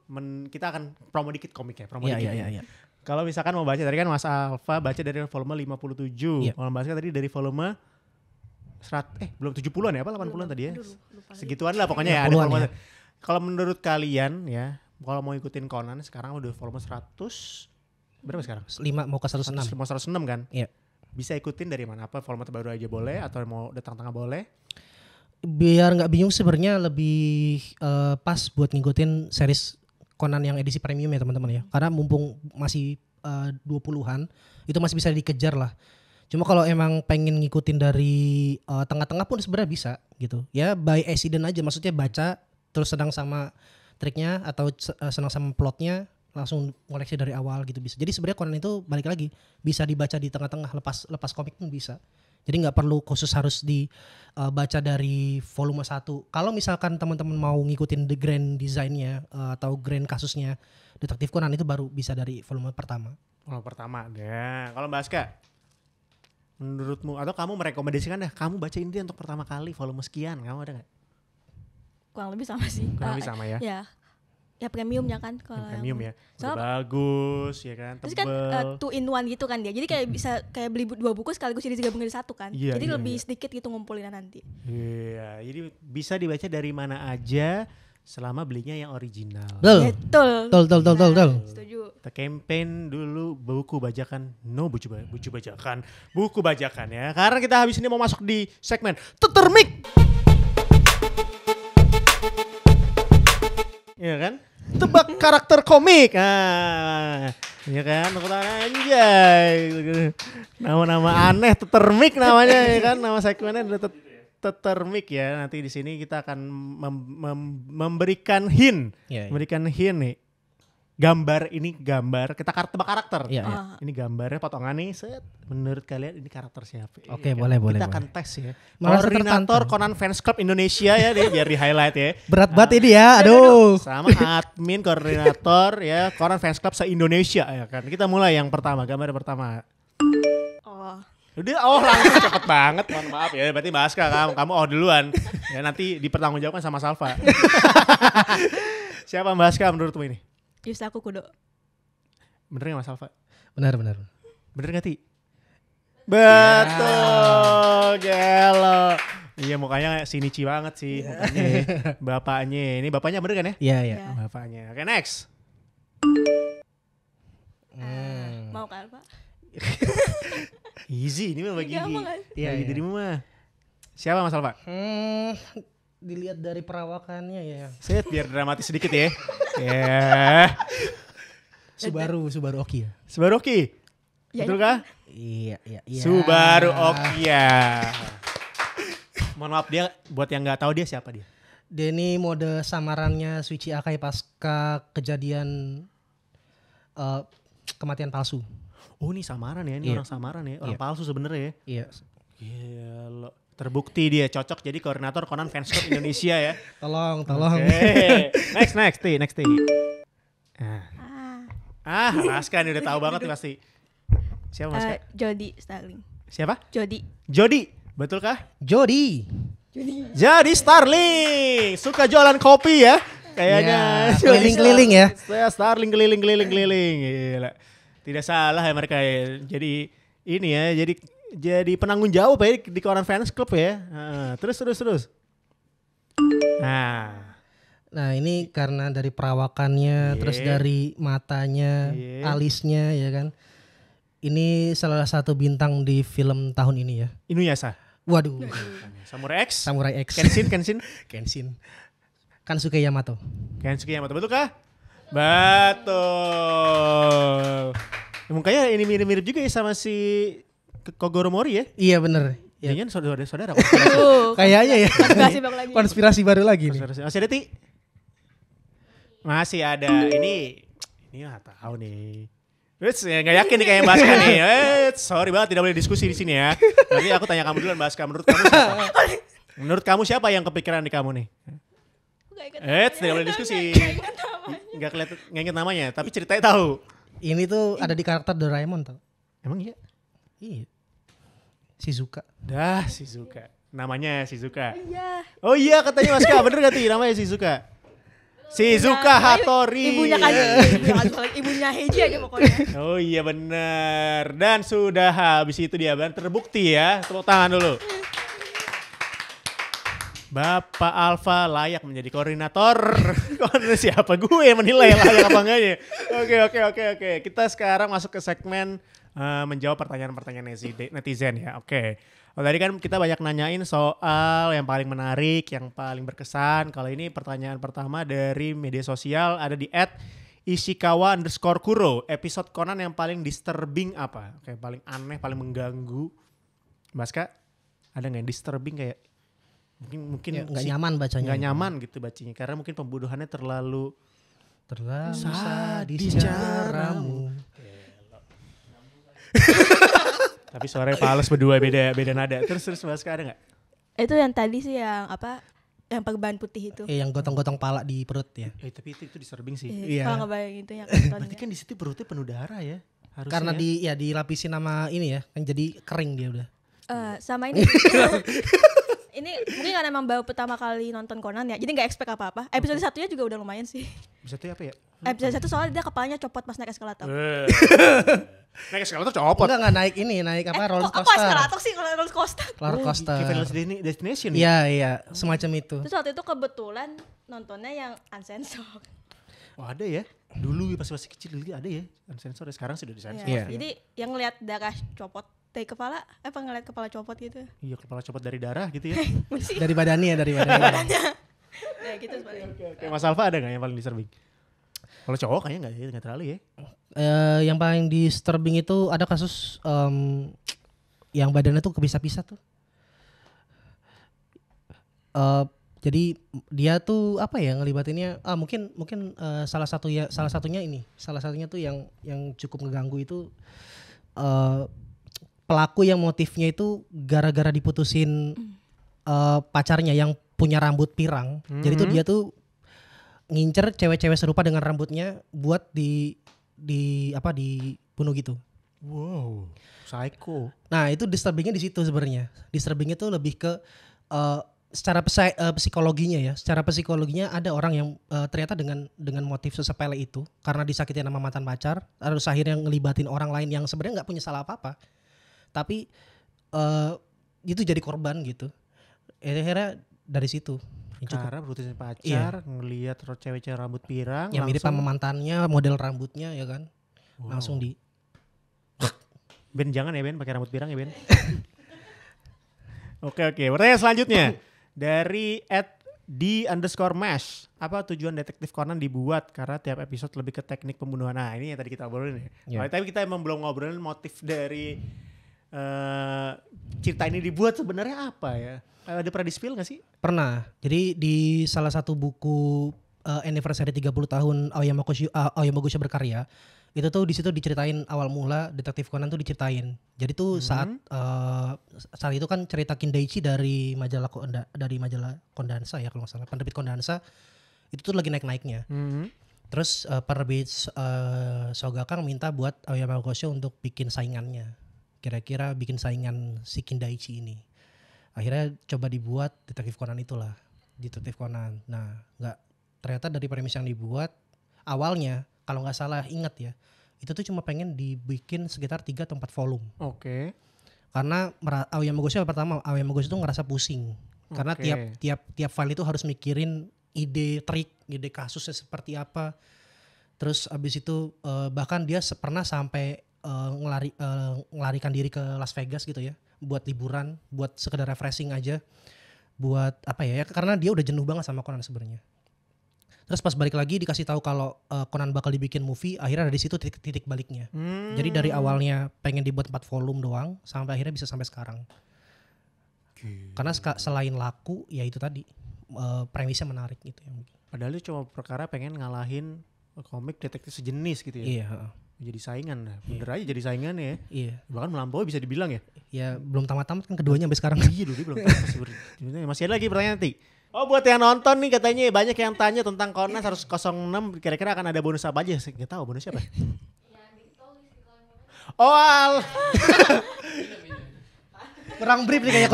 kita akan promo dikit komiknya. Iya. Kalau misalkan mau baca, tadi kan Mas Alfa baca dari volume 57. Iya. Kalau Mas tadi dari volume belum 70-an ya, apa 80-an tadi ya? Segituan lah pokoknya ya, ada 80-an volume. ya. Kalau menurut kalian ya, kalau mau ikutin Conan sekarang udah volume 100 berapa sekarang? 5 mau ke 106. 106 kan? Iya. Bisa ikutin dari mana? Apa volume terbaru aja boleh atau mau datang tengah boleh? Biar nggak bingung sebenarnya lebih pas buat ngikutin series Conan yang edisi premium ya teman-teman ya. Karena mumpung masih 20-an itu masih bisa dikejar lah. Cuma kalau emang pengen ngikutin dari tengah-tengah pun sebenarnya bisa gitu. Ya by accident aja, maksudnya baca terus senang sama triknya atau senang sama plotnya langsung koleksi dari awal gitu bisa. Jadi sebenarnya Conan itu balik lagi bisa dibaca di tengah-tengah, lepas komik pun bisa. Jadi nggak perlu khusus harus dibaca dari volume 1. Kalau misalkan teman-teman mau ngikutin the grand design-nya atau grand kasusnya Detektif Conan itu baru bisa dari volume pertama. Volume pertama ya. Kalau Mbak Aska, menurutmu atau kamu merekomendasikan kamu baca ini untuk pertama kali volume sekian, kamu ada nggak? kurang lebih sama sih. Kurang lebih sama ya. Ya premiumnya kan kalau Yang premium ya. Soalnya- Udah bagus ya kan, Terus kan tebel. 2 in 1 gitu kan dia. Jadi kayak bisa kayak beli 2 buku sekaligus jadi digabungin di 1 kan. Iya, Jadi iya, lebih iya. sedikit gitu ngumpulinnya nanti. Iya, jadi bisa dibaca dari mana aja selama belinya yang original. Betul. Betul. Setuju. Kita campaign dulu buku bajakan, buku bajakan ya. Karena kita habis ini mau masuk di segmen Tutur Mik. ya kan? Tebak karakter komik. Ah, ya kan? Anjay. Nama-nama aneh, tetermik namanya ya kan? Nama segmennya ada tetermik ya. Nanti di sini kita akan memberikan hint. Iya, iya. Memberikan hint nih. Gambar kita tebak karakter. Iya, iya. Ini gambarnya potongan nih, set. Menurut kalian ini karakter siapa? Oke, Ya kan? boleh, boleh, Kita boleh. akan tes ya. Merasa Koordinator tertantang. Conan Fans Club Indonesia ya, deh, biar di highlight ya. Berat banget ini ya, aduh. Sama admin koordinator ya Conan Fans Club se-Indonesia ya kan. Kita mulai yang pertama, gambar pertama. Oh. Udah, langsung cepet banget. Mohon maaf ya, berarti Mbak Aska kamu duluan. Ya nanti dipertanggungjawabkan sama Salva. Siapa Mbak Aska menurutmu ini? Yusaku Kudo. Bener gak Mas Salva? Benar, benar. Bener gak Ti? Betul, gelo. Iya mukanya Shinichi banget sih mukanya. Bapaknya, ini bapaknya bener kan ya? Iya, iya. Ya. Bapaknya. Oke next. Mau kan Pak? Easy, ini mah bagi Gampang kan? Iya, bagi iya. dirimu mah. Siapa Mas Alfa? Dilihat dari perawakannya ya. Set biar dramatis sedikit ya. Ya. Subaru Oki ya. Subaru Oki. Ya, Betul kah? Iya, iya, iya. Subaru Okia. Mohon maaf dia buat yang nggak tahu dia siapa dia. Dia ini mode samarannya Suichi Akai pasca kejadian kematian palsu. Oh ini samaran ya, ini Iya. orang samaran ya, orang Iya. palsu sebenarnya ya. Iya. Gila. Terbukti dia cocok jadi koordinator Conan Fans Club Indonesia ya. Tolong. Oke. Next T. Ah. Maska nih udah tahu banget nih pasti. Siapa Maska? Jody Starling. Siapa? Jody. Betul kah? Jody. Jadi Starling suka jualan kopi ya kayaknya. Ya, keliling-keliling ya. Starling keliling. Gila. Tidak salah ya mereka ya. Jadi ini ya jadi penanggung jawab ya di Conan Fans Club ya. Terus. Nah ini karena dari perawakannya, terus dari matanya, alisnya ya kan. Ini salah satu bintang di film tahun ini ya. Inuyasha. Waduh. Samurai X. Samurai X. Kenshin. Kansuke Yamato. Kensuke Yamato betul kah? Betul. Mukanya ini mirip-mirip juga ya sama si Kogoro Mori ya. Iya bener. Ya. Jangan saudara-saudara. Kayaknya ya. Konspirasi baru lagi. Konspirasi baru lagi nih. Masih ada Ti? Masih ada. Ini nggak tahu nih. Nggak yakin nih kayak Baska nih. Sorry banget tidak boleh diskusi di sini ya. Nanti aku tanya kamu duluan Baska. Menurut kamu siapa? Menurut kamu siapa yang kepikiran di kamu nih? Tidak boleh diskusi. Nggak kelihatan, nggak inget namanya. Tapi ceritanya tahu. Ini tuh ada di karakter Doraemon tau. Emang iya? Iya. Shizuka. Shizuka. Namanya Shizuka. Iya. Oh iya katanya Baska. Bener gak Ti? Namanya Shizuka. Shizuka Hattori. Ibunya Heiji aja pokoknya. Oh iya benar. Dan sudah habis itu dia terbukti ya. Tepuk tangan dulu. Bapak Alfa layak menjadi koordinator. Siapa gue yang menilai layak apa enggaknya. Oke. Kita sekarang masuk ke segmen menjawab pertanyaan-pertanyaan netizen ya. Oke. Oh, tadi kan kita banyak nanyain soal yang paling menarik, yang paling berkesan. Kalau ini pertanyaan pertama dari media sosial ada di @ishikawa_kuro. Episode Conan yang paling disturbing apa? Oke, paling aneh, paling mengganggu. Baska, ada nggak yang disturbing kayak mungkin Ya, nggak nyaman bacanya. nggak nyaman gitu bacanya karena mungkin pembunuhannya terlalu sadis caramu. tapi suaranya fals berdua beda nada. Terus Baska ada nggak? Itu yang tadi sih yang apa? Yang perban putih itu. Yang gotong-gotong pala di perut ya. Tapi itu disturbing sih. Iya. Kalau ngebayang itu yang Berarti kan di situ perutnya penuh darah ya. Harusnya Karena ya. dilapisin sama ini ya, kan jadi kering dia udah. Sama ini. Ini mungkin karena emang baru pertama kali nonton Conan ya, jadi nggak expect apa-apa. Episode 1-nya juga udah lumayan sih. Bisa tuh apa ya? Episode 1 soalnya dia kepalanya copot pas naik eskalator. Naik eskalator copot. Enggak naik ini, naik apa roller Apa coaster. eskalator sih kalau roller coaster? Roller coaster. Final Destination ya? Iya, semacam itu. Terus waktu itu kebetulan nontonnya yang uncensored. Oh ada ya? Dulu pas masih kecil dulu ada ya unsensor, sekarang sudah disensor. Iya. Jadi yang ngeliat darah copot dari kepala, ngeliat kepala copot gitu. Iya, kepala copot dari darah gitu ya. Bersih. Dari badannya. Ya gitu sebenarnya. Oke, Mas Alfa ada nggak yang paling disturbing? Kalau cowok kayaknya nggak terlalu ya. Yang paling disturbing itu ada kasus yang badannya tuh kepisah-pisah tuh. Jadi dia tuh apa ya ngelibatinnya? Mungkin salah satunya tuh yang cukup ngeganggu itu pelaku yang motifnya itu gara-gara diputusin pacarnya yang punya rambut pirang. Jadi tuh dia tuh ngincer cewek-cewek serupa dengan rambutnya buat dibunuh gitu. Wow, psycho. Nah itu disturbingnya di situ sebenarnya. Disturbingnya tuh lebih ke secara psikologinya ya. Secara psikologinya ada orang yang ternyata dengan motif sesepele itu karena disakitin sama mantan pacar, terus akhirnya ngelibatin orang lain yang sebenarnya nggak punya salah apa-apa, tapi itu jadi korban gitu. Akhirnya dari situ. Karena putusin pacar, ngelihat cewek-cewek rambut pirang, yang mirip sama mantannya, model rambutnya ya kan, langsung di. Ben jangan ya Ben pakai rambut pirang ya Ben. Oke, pertanyaan selanjutnya dari @d_mesh. Apa tujuan Detektif Conan dibuat? Karena tiap episode lebih ke teknik pembunuhan. Nah ini yang tadi kita obrolin ya. Tapi kita emang belum ngobrolin motif dari cerita ini dibuat sebenarnya apa ya? Ada pernah di-spill gak sih? Pernah. Jadi di salah satu buku anniversary 30 tahun Aoyama Gosho berkarya, itu tuh di situ diceritain awal mula Detektif Conan tuh diceritain. Jadi tuh saat itu kan cerita Kindaichi dari majalah Kondansa ya kalau nggak salah, penerbit Kondansa itu tuh lagi naik-naiknya. Terus penerbit Shogakukan minta buat Aoyama Gosho untuk bikin saingannya. Kira-kira bikin saingan si Kindaichi ini. Akhirnya coba dibuat Detektif Conan itulah, Detektif Conan. Nah, ternyata dari premis yang dibuat awalnya kalau nggak salah ingat ya, itu tuh cuma pengen dibikin sekitar 3 atau 4 volume. Oke. Karena Aoyama Gosho tuh ngerasa pusing. Karena tiap file itu harus mikirin ide kasusnya seperti apa. Terus abis itu bahkan dia pernah sampai ngelarikan diri ke Las Vegas gitu ya, buat liburan, buat sekedar refreshing aja, buat apa ya, karena dia udah jenuh banget sama Conan sebenarnya. Terus pas balik lagi dikasih tahu kalau Conan bakal dibikin movie, akhirnya dari situ titik baliknya. Jadi dari awalnya pengen dibuat 4 volume doang, sampai akhirnya bisa sampai sekarang. Karena selain laku, ya itu tadi premisnya menarik gitu ya. Padahal itu cuma perkara pengen ngalahin komik detektif sejenis gitu ya. Iya. Jadi saingan, bener aja jadi saingan ya. Iya. Bahkan melampaui bisa dibilang ya. Ya belum tamat-tamat kan keduanya sampai sekarang. Iya dulu belum tamat masih ada lagi pertanyaan nanti. Oh buat yang nonton nih katanya banyak yang tanya tentang Conan 106 kira-kira akan ada bonus apa aja? Gak tahu bonusnya apa. Kurang brief nih kayaknya,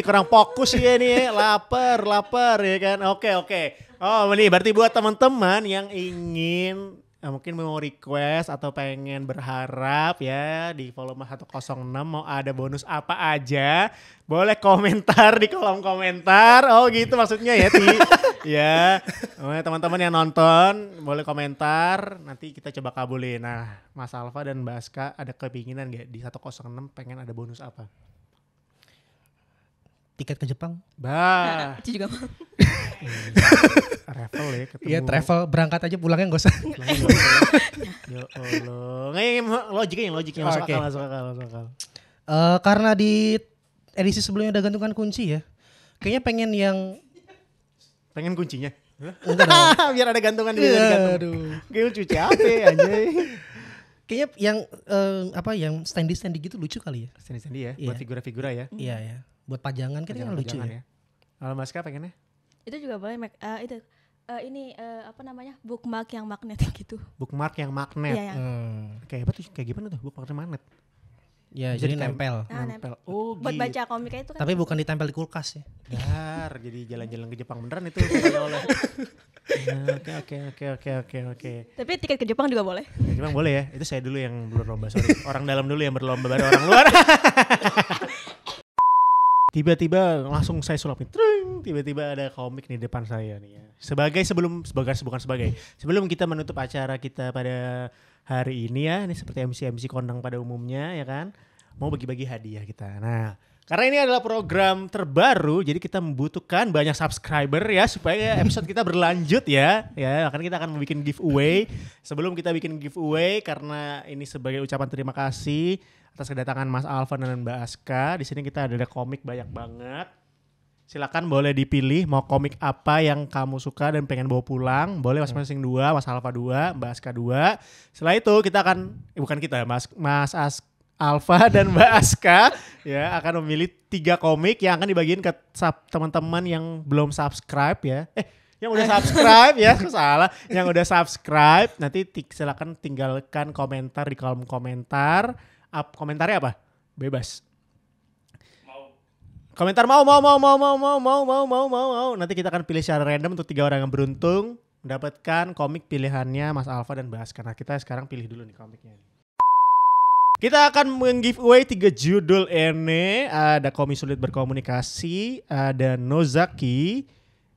kurang fokus ya nih, lapar ya kan. Oke. Oh ini berarti buat teman-teman yang ingin mungkin mau request atau pengen berharap ya di volume 106 mau ada bonus apa aja, boleh komentar di kolom komentar. Oh gitu maksudnya ya Ti. Ya, teman-teman yang nonton boleh komentar, nanti kita coba kabulin. Nah, Mas Alfa dan Mbak Aska ada keinginan gak di 106 pengen ada bonus apa? Tiket ke Jepang. Itu juga mau. Travel ya ketemu. Iya travel, berangkat aja pulangnya gak usah. Ya Allah. Logiknya masuk akal. Karena di edisi sebelumnya ada gantungan kunci ya. Kayaknya pengen kuncinya. Enggak dong. Biar ada gantungan di gantung. Aduh. Kayak cuci apa anjay. Kayaknya yang standy gitu lucu kali ya. Standy ya, buat figura-figura ya. Iya ya. Buat pajangan kan lucu ya. Kalau Mas Ka pengennya? Itu juga boleh bookmark yang magnet gitu. Bookmark yang magnet. Iya. Kayak gimana tuh bookmark yang magnet? Ya bisa jadi nempel. Nempel. Oh, buat baca komiknya itu kan. Tapi bukan ditempel di kulkas ya. Jadi jalan-jalan ke Jepang beneran itu. Oke. Tapi tiket ke Jepang juga boleh. Jepang boleh ya. Itu saya dulu yang berlomba, sorry. Orang dalam dulu yang berlomba baru orang luar. Tiba-tiba langsung saya sulapin. Tiba-tiba ada komik di depan saya nih ya. Sebelum kita menutup acara kita pada hari ini ya, ini seperti MC kondang pada umumnya ya kan, mau bagi-bagi hadiah kita. Nah, Karena ini adalah program terbaru, jadi kita membutuhkan banyak subscriber ya supaya episode kita berlanjut ya. Ya, karena kita akan bikin giveaway. Sebelum kita bikin giveaway, karena ini sebagai ucapan terima kasih atas kedatangan Mas Alvan dan Mbak Aska. Di sini kita ada komik banyak banget. Silakan boleh dipilih mau komik apa yang kamu suka dan pengen bawa pulang. Boleh masing-masing 2, Mas Alfa 2, Mbak Aska 2. Setelah itu kita akan, bukan kita, Mas Alfa dan Mbak Aska ya akan memilih 3 komik yang akan dibagiin ke teman-teman yang belum subscribe ya. Yang udah subscribe ya, salah. Yang udah subscribe nanti silakan tinggalkan komentar di kolom komentar. Komentarnya apa? Bebas. Komentar mau. Nanti kita akan pilih secara random untuk 3 orang yang beruntung mendapatkan komik pilihannya Mas Alfa dan Mbak Aska. Nah, kita sekarang pilih dulu nih komiknya. Kita akan meng-giveaway 3 judul ini. Ada Komi Sulit Berkomunikasi, ada Nozaki,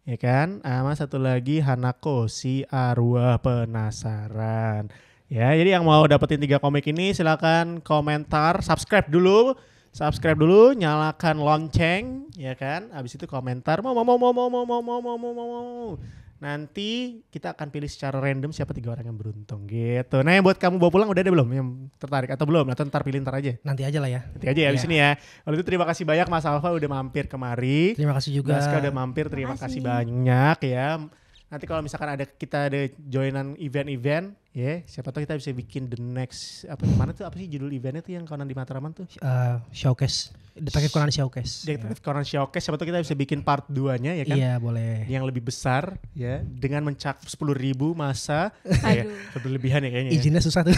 ya kan? Sama satu lagi Hanako, si Arwah Penasaran. Ya, jadi yang mau dapetin 3 komik ini silakan komentar, subscribe dulu, nyalakan lonceng, ya kan? Habis itu komentar mau. Nanti kita akan pilih secara random siapa 3 orang yang beruntung gitu. Nah, yang buat kamu bawa pulang udah ada belum yang tertarik atau belum? Atau ntar pilih ntar aja? Nanti aja lah ya. Nanti aja ya di sini ya. Kalau itu terima kasih banyak Mas Alfa udah mampir kemari. Terima kasih juga. Baska udah mampir, terima kasih banyak ya. Nanti kalau misalkan kita ada joinan event-event, ya siapa tahu kita bisa bikin the next apa sih judul eventnya tuh yang Conan di Matraman tuh? Showcase, Detektif Conan Showcase. Detektif Conan Showcase, siapa tahu kita bisa bikin part 2-nya ya kan? Iya boleh. Yang lebih besar ya, dengan mencakup 10.000 masa. Ya, berlebihan ya kayaknya. Izinnya susah tuh.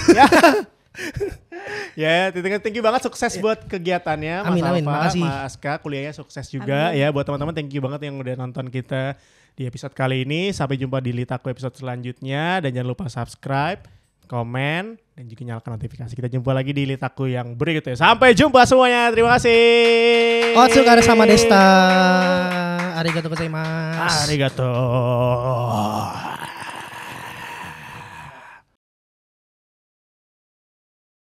Ya, thank you banget, sukses buat kegiatannya Mas Amin, Alfa, makasih. Mas Aska, kuliahnya sukses juga. Ya, buat teman-teman thank you banget yang udah nonton kita di episode kali ini. Sampai jumpa di Litaku episode selanjutnya dan jangan lupa subscribe, komen, dan juga nyalakan notifikasi. Kita jumpa lagi di Litaku yang berikutnya. Sampai jumpa semuanya. Terima kasih. Otsukare sama desta. Arigatou gozaimasu. Arigatou.